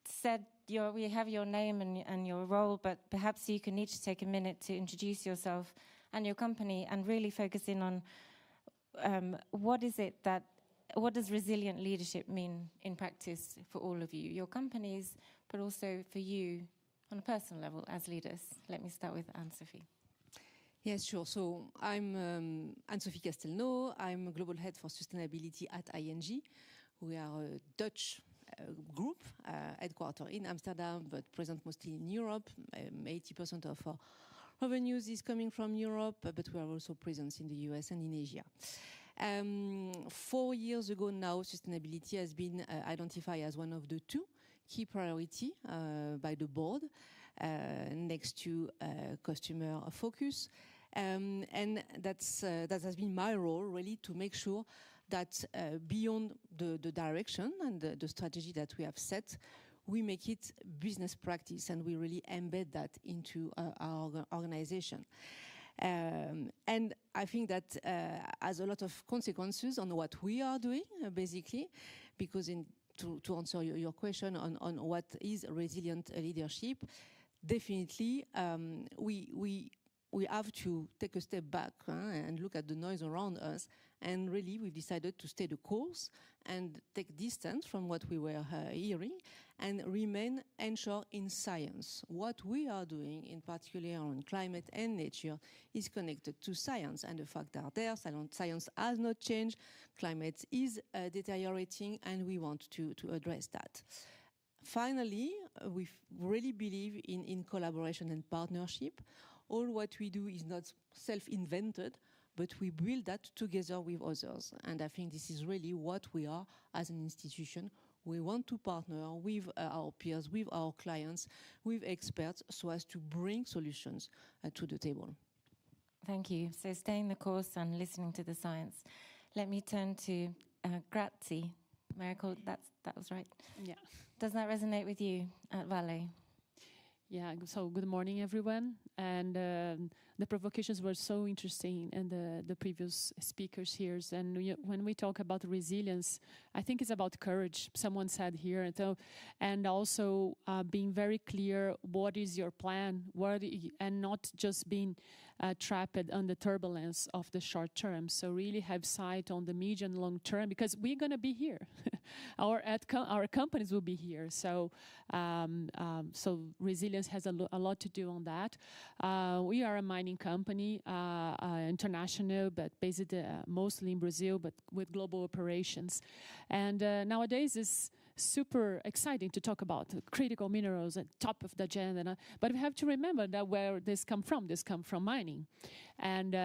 said we have your name and your role, but perhaps you can each take a minute to introduce yourself and your company and really focus in on what does resilient leadership mean in practice for all of you, your companies, but also for you on a personal level as leaders? Let me start with Anne-Sophie. Yes, sure. So I'm Anne-Sophie Castelnau. I'm a global head for sustainability at ING. We are a Dutch group, headquartered in Amsterdam, but present mostly in Europe. 80% of our revenues is coming from Europe, but we are also present in the US and in Asia. 4 years ago now, sustainability has been identified as one of the 2 key priorities by the board, next to customer focus. And that has been my role, really, to make sure that beyond the direction and the strategy that we have set, we make it business practice and we really embed that into our organization. And I think that has a lot of consequences on what we are doing, basically, because to answer your question on what is resilient leadership, definitely we have to take a step back and look at the noise around us. And really, we've decided to stay the course and take distance from what we were hearing and remain anchored in science. What we are doing, in particular on climate and nature, is connected to science and the fact that there, science has not changed, climate is deteriorating, and we want to address that. Finally, we really believe in collaboration and partnership. All what we do is not self-invented, but we build that together with others. And I think this is really what we are as an institution. We want to partner with our peers, with our clients, with experts, so as to bring solutions to the table. Thank you. So staying the course and listening to the science. Let me turn to Grazie. Miracle, that was right. Yeah. Does that resonate with you at Vale? Yeah, so good morning, everyone. And the provocations were so interesting, and the previous speakers here. And when we talk about resilience, I think it's about courage, someone said here. And also being very clear, what is your plan, and not just being trapped on the turbulence of the short term. So really have sight on the medium and long term, because we're going to be here. Our companies will be here. So resilience has a lot to do on that. We are a mining company, international, but based mostly in Brazil, but with global operations. And nowadays it's super exciting to talk about critical minerals at top of the agenda. But we have to remember that where this come from. This come from mining. And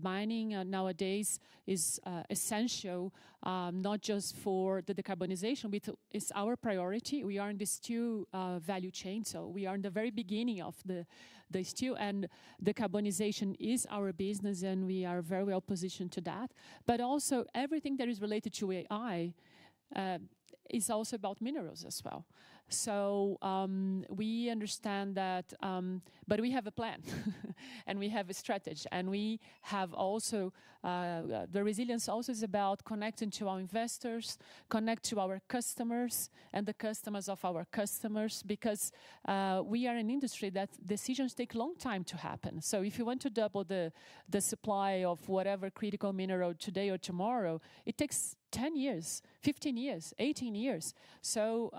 mining nowadays is essential, not just for the decarbonization, but it's our priority. We are in the steel value chain, so we are in the very beginning of the steel, and decarbonization is our business, and we are very well positioned to that. But also everything that is related to AI is also about minerals as well. So we understand that, but we have a plan and we have a strategy, and we have also, the resilience also is about connecting to our investors, connect to our customers and the customers of our customers, because we are an industry that decisions take a long time to happen. So if you want to double the supply of whatever critical mineral today or tomorrow, it takes 10 years, 15 years, 18 years. So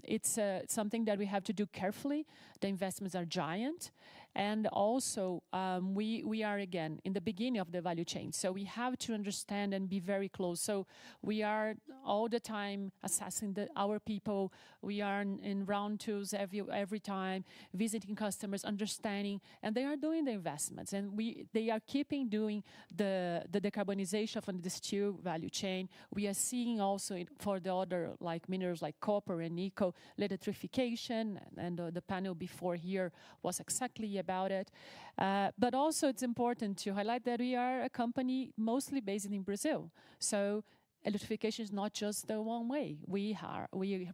it's something that we have to do carefully. The investments are giant. And also, we are, again, in the beginning of the value chain. So we have to understand and be very close. So we are all the time assessing our people. We are in round twos every time, visiting customers, understanding. And they are doing the investments. And they are keeping doing the decarbonization of the steel value chain. We are seeing also for the other minerals like copper and nickel, electrification. And the panel before here was exactly about it. But also it's important to highlight that we are a company mostly based in Brazil. So electrification is not just the one way. We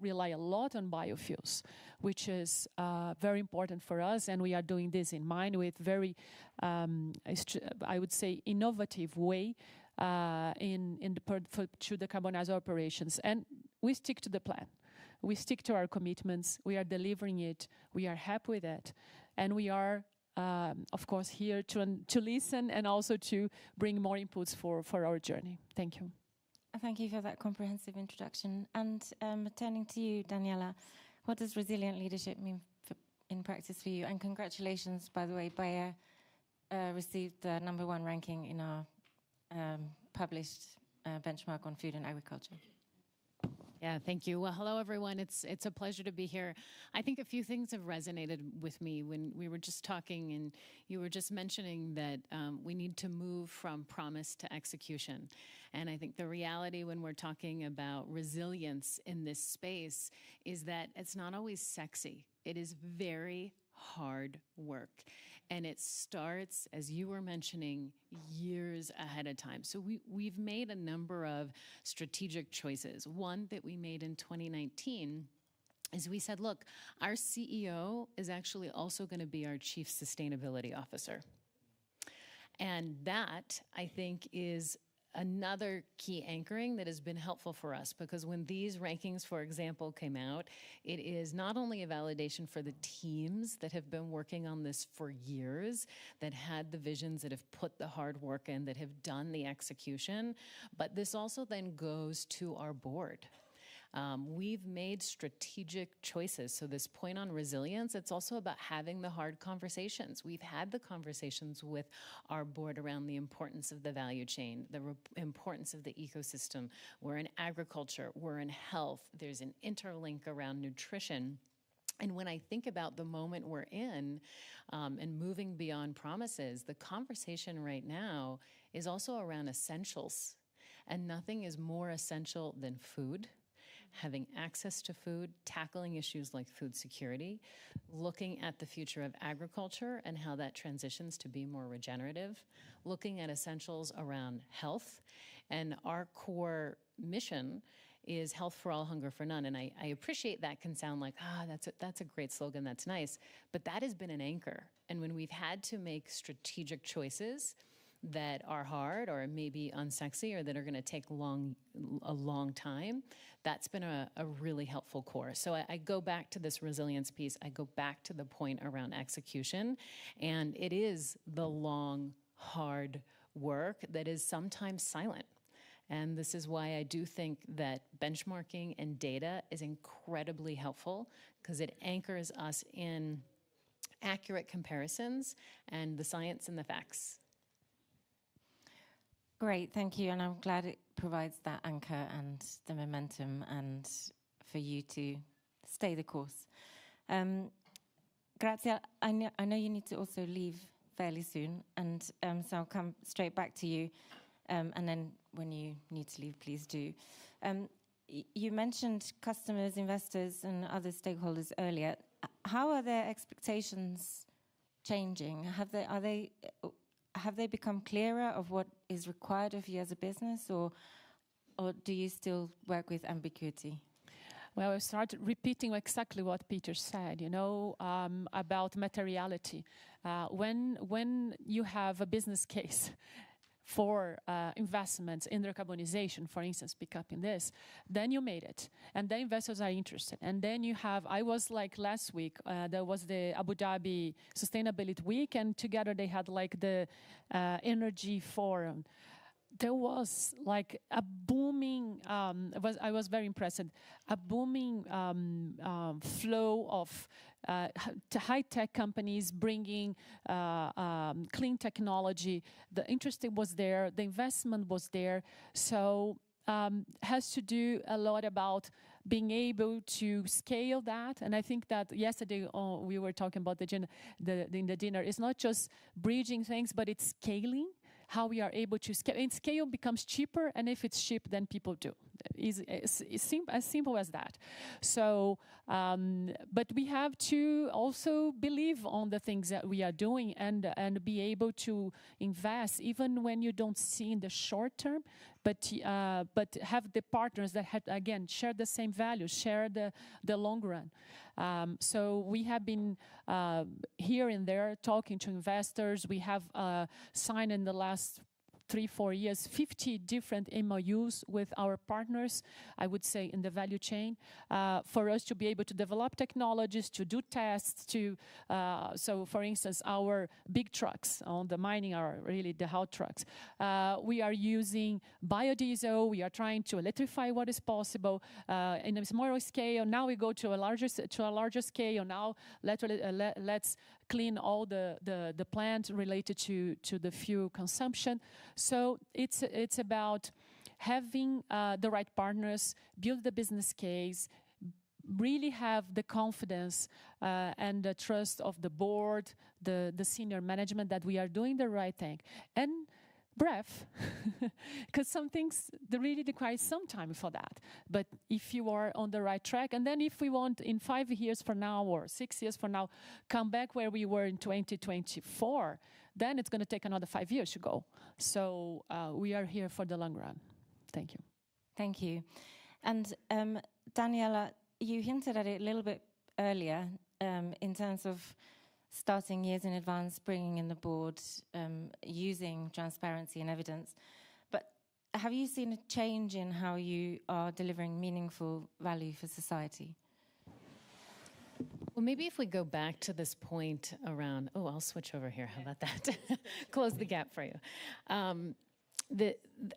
rely a lot on biofuels, which is very important for us. And we are doing this in mind with very, I would say, innovative way to decarbonize our operations. And we stick to the plan. We stick to our commitments. We are delivering it. We are happy with it. And we are, of course, here to listen and also to bring more inputs for our journey. Thank you. Thank you for that comprehensive introduction. And turning to you, Daniela, what does resilient leadership mean for in practice for you. And congratulations, by the way, Bayer received the #1 ranking in our published benchmark on food and agriculture. Yeah, thank you. Well, hello, everyone. It's a pleasure to be here. I think a few things have resonated with me when we were just talking, and you were just mentioning that we need to move from promise to execution. And I think the reality when we're talking about resilience in this space is that it's not always sexy. It is very hard work. And it starts, as you were mentioning, years ahead of time. So we've made a number of strategic choices. One that we made in 2019 is we said, look, our CEO is actually also going to be our Chief Sustainability Officer. And that, I think, is another key anchoring that has been helpful for us, because when these rankings, for example, came out, it is not only a validation for the teams that have been working on this for years, that had the visions, that have put the hard work in, that have done the execution, but this also then goes to our board. We've made strategic choices. So this point on resilience, it's also about having the hard conversations. We've had the conversations with our board around the importance of the value chain, the importance of the ecosystem. We're in agriculture, we're in health, there's an interlink around nutrition. And when I think about the moment we're in and moving beyond promises, the conversation right now is also around essentials. And nothing is more essential than food. Having access to food, tackling issues like food security, looking at the future of agriculture and how that transitions to be more regenerative, looking at essentials around health. And our core mission is health for all, hunger for none. And I appreciate that can sound like, that's a great slogan, that's nice. But that has been an anchor. And when we've had to make strategic choices that are hard or maybe unsexy or that are going to take a long time, that's been a really helpful core. So I go back to this resilience piece. I go back to the point around execution. And it is the long, hard work that is sometimes silent. And this is why I do think that benchmarking and data is incredibly helpful, because it anchors us in accurate comparisons and the science and the facts. Great, thank you. And I'm glad it provides that anchor and the momentum and for you to stay the course. Grazia, I know you need to also leave fairly soon, and so I'll come straight back to you. And then when you need to leave, please do. You mentioned customers, investors, and other stakeholders earlier. How are their expectations changing? Have they become clearer of what is required of you as a business, or do you still work with ambiguity? Well, I started repeating exactly what Peter said, about materiality. When you have a business case for investments in decarbonization, for instance, pick up in this, then you made it. And then investors are interested. And then you have, I was like last week, there was the Abu Dhabi Sustainability Week, and together they had like the Energy Forum. There was like a booming, I was very impressed, a booming flow of high-tech companies bringing clean technology. The interest was there, the investment was there. So has to do a lot about being able to scale that. And I think that yesterday we were talking about in the dinner, it's not just bridging things, but it's scaling. How we are able to scale. And scale becomes cheaper, and if it's cheap, then people do. It's as simple as that. So, but we have to also believe on the things that we are doing and be able to invest, even when you don't see in the short term, but have the partners that have, again, share the same values, share the long run. So we have been here and there talking to investors. We have signed in the last 3-4 years, 50 different MOUs with our partners, I would say, in the value chain, for us to be able to develop technologies, to do tests, so for instance, our big trucks on the mining are really the haul trucks. We are using biodiesel, we are trying to electrify what is possible in a smaller scale. Now we go to a larger scale. Now let's clean all the plant related to the fuel consumption. So it's about having the right partners, build the business case, really have the confidence and the trust of the board, the senior management that we are doing the right thing. And breath, because some things really require some time for that. But if you are on the right track, and then if we want in 5 years from now or 6 years from now, come back where we were in 2024, then it's going to take another 5 years to go. So we are here for the long run. Thank you. Thank you. And Daniela, you hinted at it a little bit earlier in terms of starting years in advance, bringing in the board, using transparency and evidence. But have you seen a change in how you are delivering meaningful value for society? Well, maybe if we go back to this point around, I'll switch over here. How about that? Close the gap for you.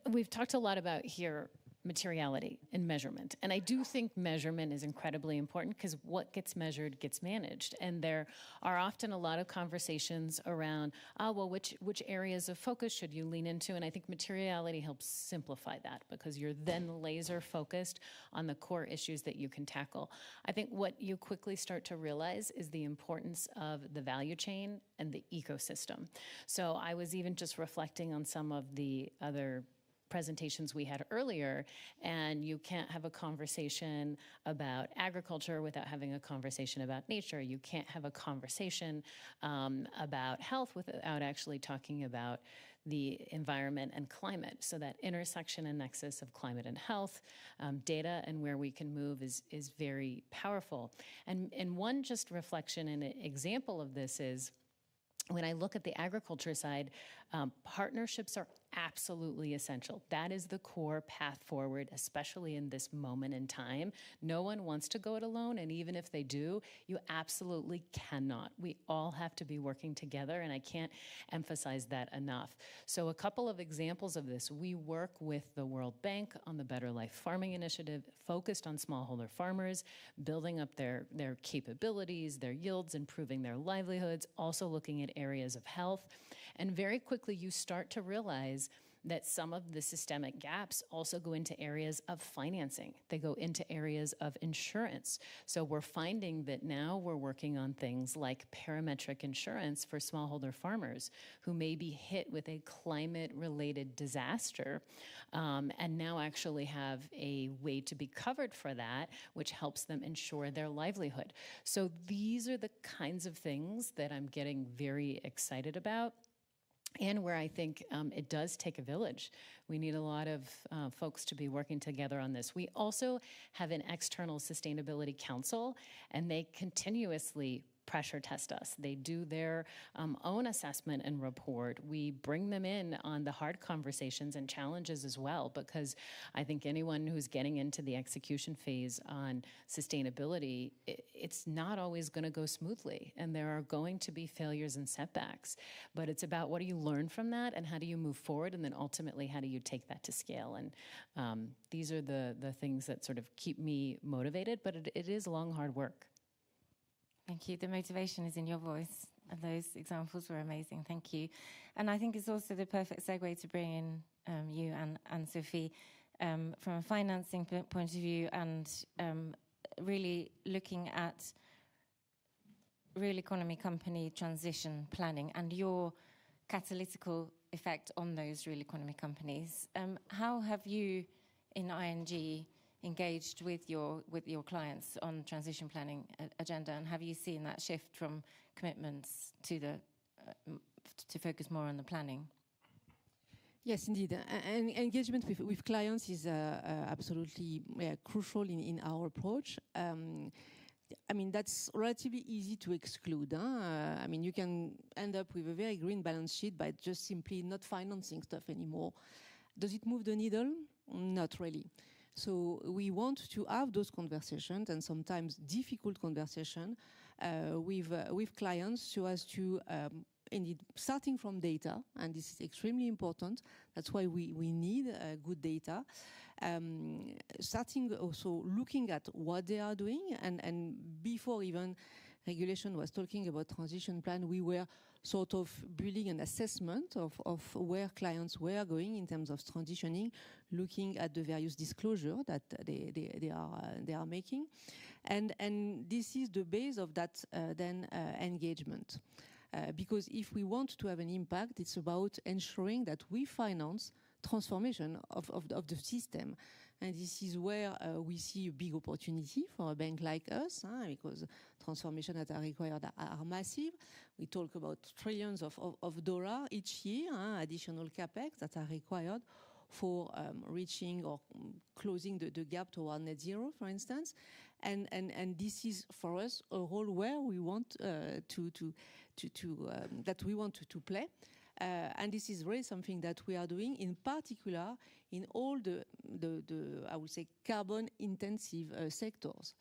We've talked a lot about here materiality and measurement. And I do think measurement is incredibly important because what gets measured gets managed. And there are often a lot of conversations around, which areas of focus should you lean into? And I think materiality helps simplify that because you're then laser focused on the core issues that you can tackle. I think what you quickly start to realize is the importance of the value chain and the ecosystem. So I was even just reflecting on some of the other presentations we had earlier, and you can't have a conversation about agriculture without having a conversation about nature. You can't have a conversation about health without actually talking about the environment and climate. So that intersection and nexus of climate and health, data and where we can move is very powerful. And one just reflection and example of this is, when I look at the agriculture side, partnerships are absolutely essential. That is the core path forward, especially in this moment in time. No one wants to go it alone, and even if they do, you absolutely cannot. We all have to be working together, and I can't emphasize that enough. So a couple of examples of this. We work with the World Bank on the Better Life Farming Initiative, focused on smallholder farmers, building up their capabilities, their yields, improving their livelihoods, also looking at areas of health. And very quickly, you start to realize that some of the systemic gaps also go into areas of financing. They go into areas of insurance. So we're finding that now we're working on things like parametric insurance for smallholder farmers who may be hit with a climate-related disaster and now actually have a way to be covered for that, which helps them ensure their livelihood. So these are the kinds of things that I'm getting very excited about, and where I think it does take a village. We need a lot of folks to be working together on this. We also have an external sustainability council, and they continuously pressure test us. They do their own assessment and report. We bring them in on the hard conversations and challenges as well, because I think anyone who's getting into the execution phase on sustainability, it's not always going to go smoothly, and there are going to be failures and setbacks. But it's about what do you learn from that, and how do you move forward, and then ultimately how do you take that to scale? And these are the things that sort of keep me motivated, but it is long, hard work. Thank you. The motivation is in your voice, and those examples were amazing. Thank you. And I think it's also the perfect segue to bring in you and Sophie from a financing point of view, and really looking at real economy company transition planning and your catalytical effect on those real economy companies. How have you in ING engaged with your clients on transition planning agenda, and have you seen that shift from commitments to to focus more on the planning? Yes, indeed. And engagement with clients is absolutely crucial in our approach. I mean, that's relatively easy to exclude. I mean, you can end up with a very green balance sheet by just simply not financing stuff anymore. Does it move the needle? Not really. So we want to have those conversations, and sometimes difficult conversations with clients, so as to indeed starting from data, and this is extremely important. That's why we need good data. Starting also looking at what they are doing, and before even regulation was talking about transition plan, we were sort of building an assessment of where clients were going in terms of transitioning, looking at the various disclosure that they are making, and this is the base of that engagement. Because if we want to have an impact, it's about ensuring that we finance transformation of the system. And this is where we see a big opportunity for a bank like us, because transformation that are required are massive. We talk about trillions of dollars each year, additional capex that are required for reaching or closing the gap toward net zero, for instance. And this is for us a role where we want that we want to play. And this is really something that we are doing, in particular in all the I would say carbon intensive sectors.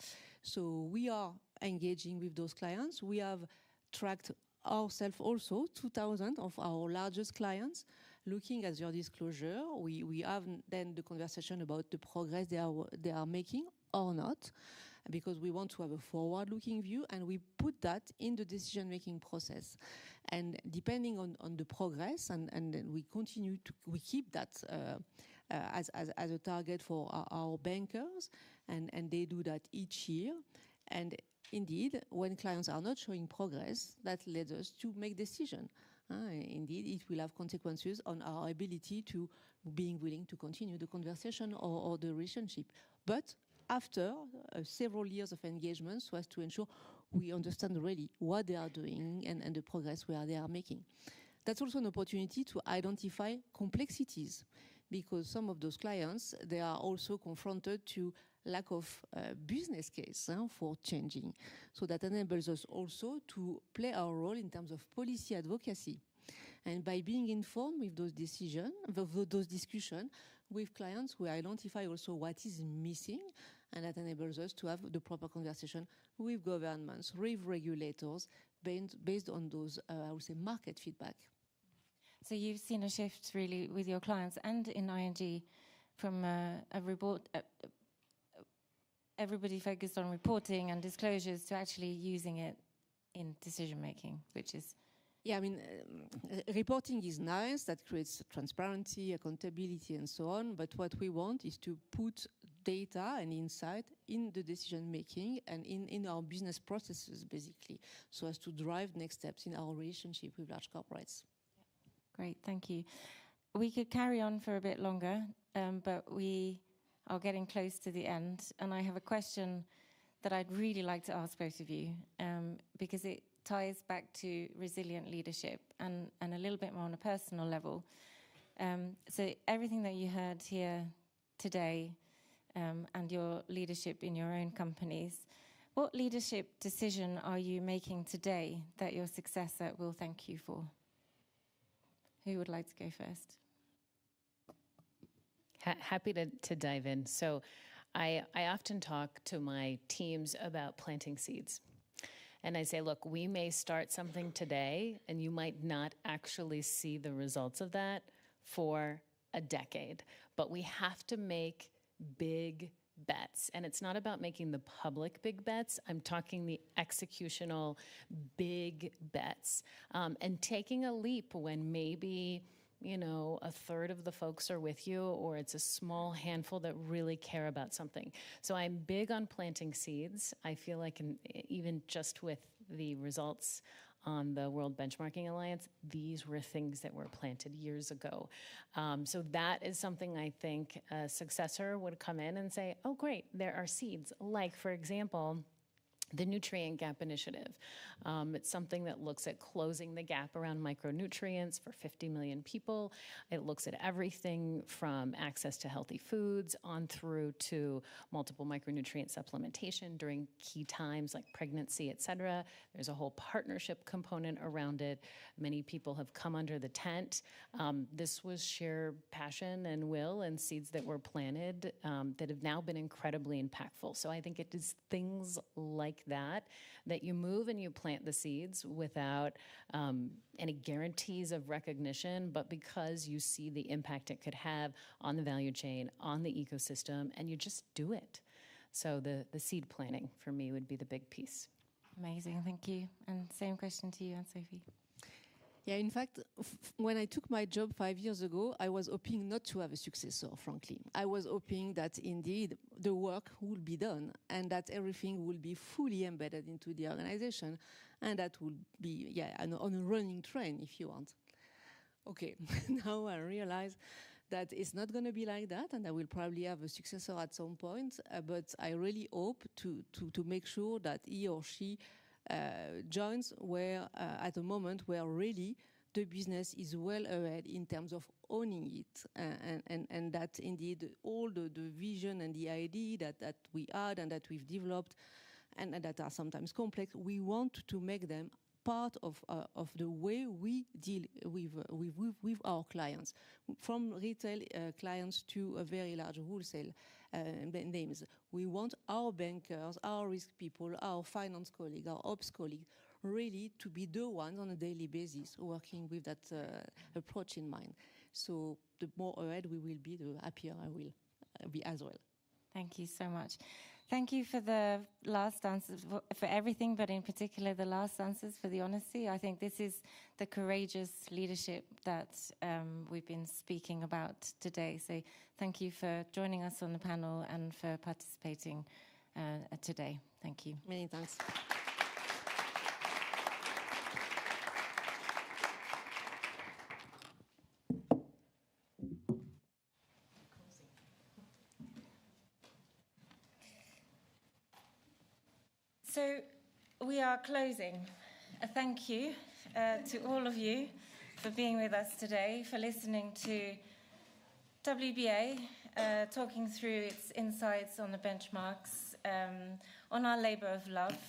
So we are engaging with those clients. We have tracked ourselves also 2,000 of our largest clients, looking at their disclosure. We have then the conversation about the progress they are making or not, because we want to have a forward-looking view, and we put that in the decision-making process. And depending on the progress, and we keep that as a target for our bankers, and they do that each year. And indeed, when clients are not showing progress, that leads us to make decisions. Indeed, it will have consequences on our ability to being willing to continue the conversation or the relationship. But after several years of engagement, so as to ensure we understand really what they are doing and the progress where they are making. That's also an opportunity to identify complexities, because some of those clients, they are also confronted to lack of business case for changing. So that enables us also to play our role in terms of policy advocacy. And by being informed with those decisions, those discussions with clients, we identify also what is missing, and that enables us to have the proper conversation with governments, with regulators, based on those, I would say, market feedback. So you've seen a shift really with your clients and in ING from a report, everybody focused on reporting and disclosures, to actually using it in decision making, which is... Yeah, I mean, reporting is nice, that creates transparency, accountability, and so on, but what we want is to put data and insight in the decision making and in our business processes, basically, so as to drive next steps in our relationship with large corporates. Great, thank you. We could carry on for a bit longer, but we are getting close to the end, and I have a question that I'd really like to ask both of you, because it ties back to resilient leadership and a little bit more on a personal level. So everything that you heard here today, and your leadership in your own companies, what leadership decision are you making today that your successor will thank you for? Who would like to go first? Happy to dive in. So I often talk to my teams about planting seeds. And I say, look, we may start something today, and you might not actually see the results of that for a decade. But we have to make big bets. And it's not about making the public big bets. I'm talking the executional big bets. And taking a leap when maybe, a third of the folks are with you, or it's a small handful that really care about something. So I'm big on planting seeds. I feel like even just with the results on the World Benchmarking Alliance, these were things that were planted years ago. So that is something I think a successor would come in and say, oh, great, there are seeds. Like, for example, the Nutrient Gap Initiative. It's something that looks at closing the gap around micronutrients for 50 million people. It looks at everything from access to healthy foods on through to multiple micronutrient supplementation during key times like pregnancy, et cetera. There's a whole partnership component around it. Many people have come under the tent. This was sheer passion and will and seeds that were planted that have now been incredibly impactful. So I think it is things like that you move and you plant the seeds without any guarantees of recognition, but because you see the impact it could have on the value chain, on the ecosystem, and you just do it. So the seed planting for me would be the big piece. Amazing, thank you. And same question to you, Anne-Sophie. Yeah, in fact, when I took my job 5 years ago, I was hoping not to have a successor, frankly. I was hoping that indeed the work would be done and that everything would be fully embedded into the organization and that would be, on a running train, if you want. Okay, now I realize that it's not going to be like that, and I will probably have a successor at some point, but I really hope to make sure that he or she joins where at a moment where really the business is well ahead in terms of owning it, and that indeed all the vision and the idea that we had and that we've developed and that are sometimes complex, we want to make them part of the way we deal with our clients, from retail clients to a very large wholesale names. We want our bankers, our risk people, our finance colleagues, our ops colleagues, really to be the ones on a daily basis working with that approach in mind. So the more ahead we will be, the happier I will be as well. Thank you so much. Thank you for the last answers, for everything, but in particular the last answers, for the honesty. I think this is the courageous leadership that we've been speaking about today. So thank you for joining us on the panel and for participating today. Thank you. Many thanks. So we are closing. A thank you to all of you for being with us today, for listening to WBA talking through its insights on the benchmarks, on our labour of love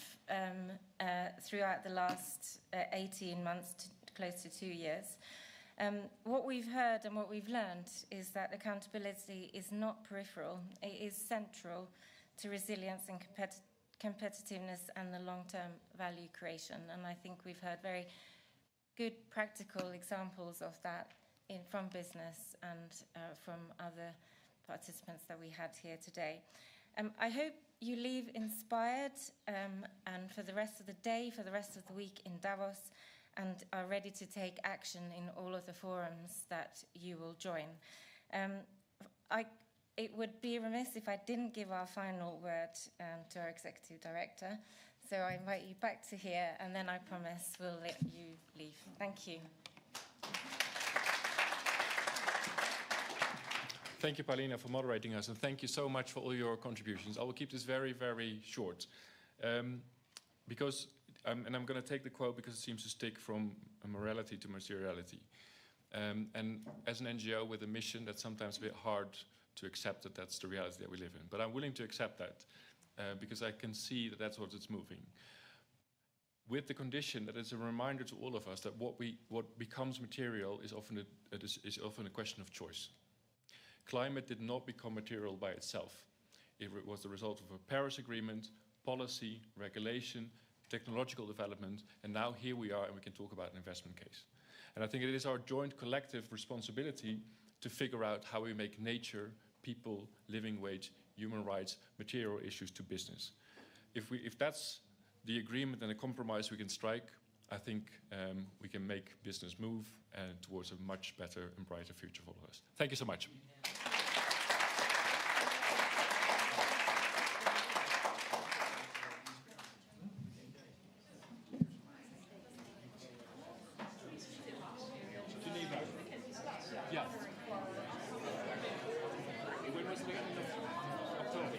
throughout the last 18 months to close to 2 years. What we've heard and what we've learned is that accountability is not peripheral. It is central to resilience and competitiveness and the long-term value creation. And I think we've heard very good practical examples of that from business and from other participants that we had here today. I hope you leave inspired and for the rest of the day, for the rest of the week in Davos, and are ready to take action in all of the forums that you will join. It would be remiss if I didn't give our final word to our Executive Director. So I invite you back to here, and then I promise we'll let you leave. Thank you. Thank you, Paulina, for moderating us, and thank you so much for all your contributions. I will keep this very, very short. And I'm going to take the quote because it seems to stick from morality to materiality. And as an NGO with a mission, that's sometimes a bit hard to accept that that's the reality that we live in. But I'm willing to accept that because I can see that that's what it's moving. With the condition that it's a reminder to all of us that what becomes material is often a question of choice. Climate did not become material by itself. It was the result of a Paris Agreement, policy, regulation, technological development, and now here we are and we can talk about an investment case. And I think it is our joint collective responsibility to figure out how we make nature, people, living wage, human rights, material issues to business. If that's the agreement and the compromise we can strike, I think we can make business move towards a much better and brighter future for all of us. Thank you so much. When was the end of October?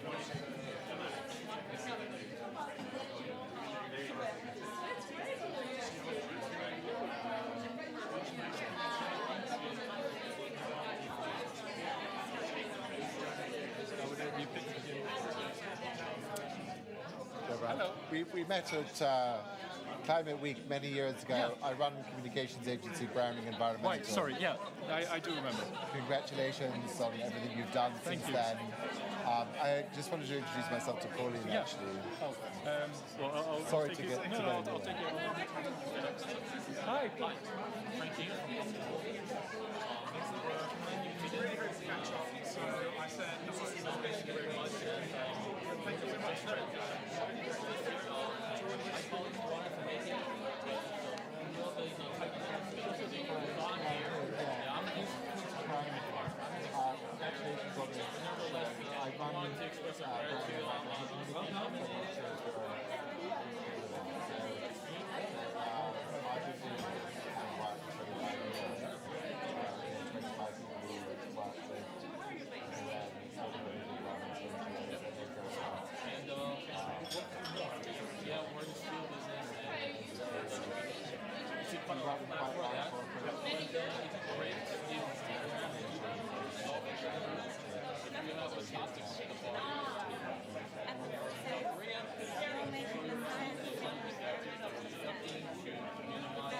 we met at Climate Week many years ago. Yeah. I run communications agency Browning Environmental. Right, sorry, yeah, I do remember. Congratulations on everything you've done Thank since you. then. I just wanted to introduce myself to Pauline, Yeah. actually. Oh, well, I'll Sorry take to you. get- to No, get no, in the I'll way. take you. Hi, Pete. Thank you. Congratulations on this. I run Browning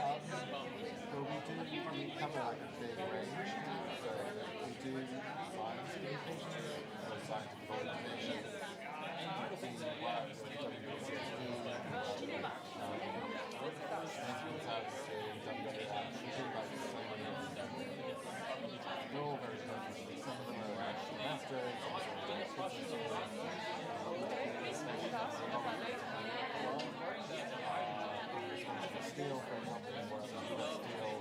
Well, we cover like a big range. So we do science communications, so scientific organizations. We work with WCSD, management services, WWF. We do like so many different things. We're all very focused. Some of them are investors, some of them are steel, for example, we work with steel.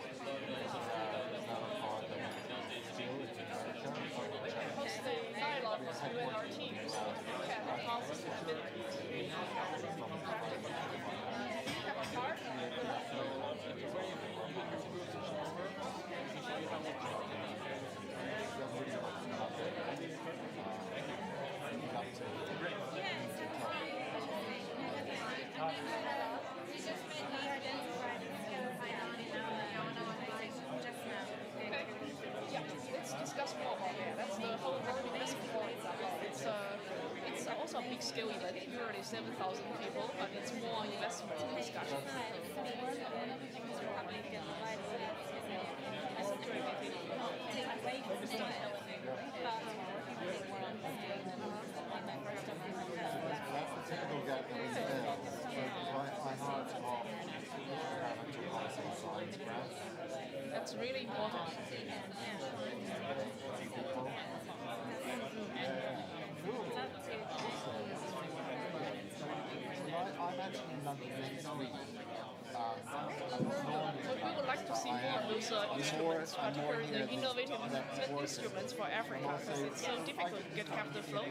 This is another part of steel in America. Dialogue with our teams. Let's discuss more about that. That's the whole investment forum is about. It's also a big scale event, usually 7,000 people, but it's more investment discussion. That's the typical gap that we fill. I hired top environmental policy and science grads. That's really important. I'm actually in London next week. We would like to see more of those instruments, particularly the innovative instruments for Africa, because it's so difficult to get capital flow.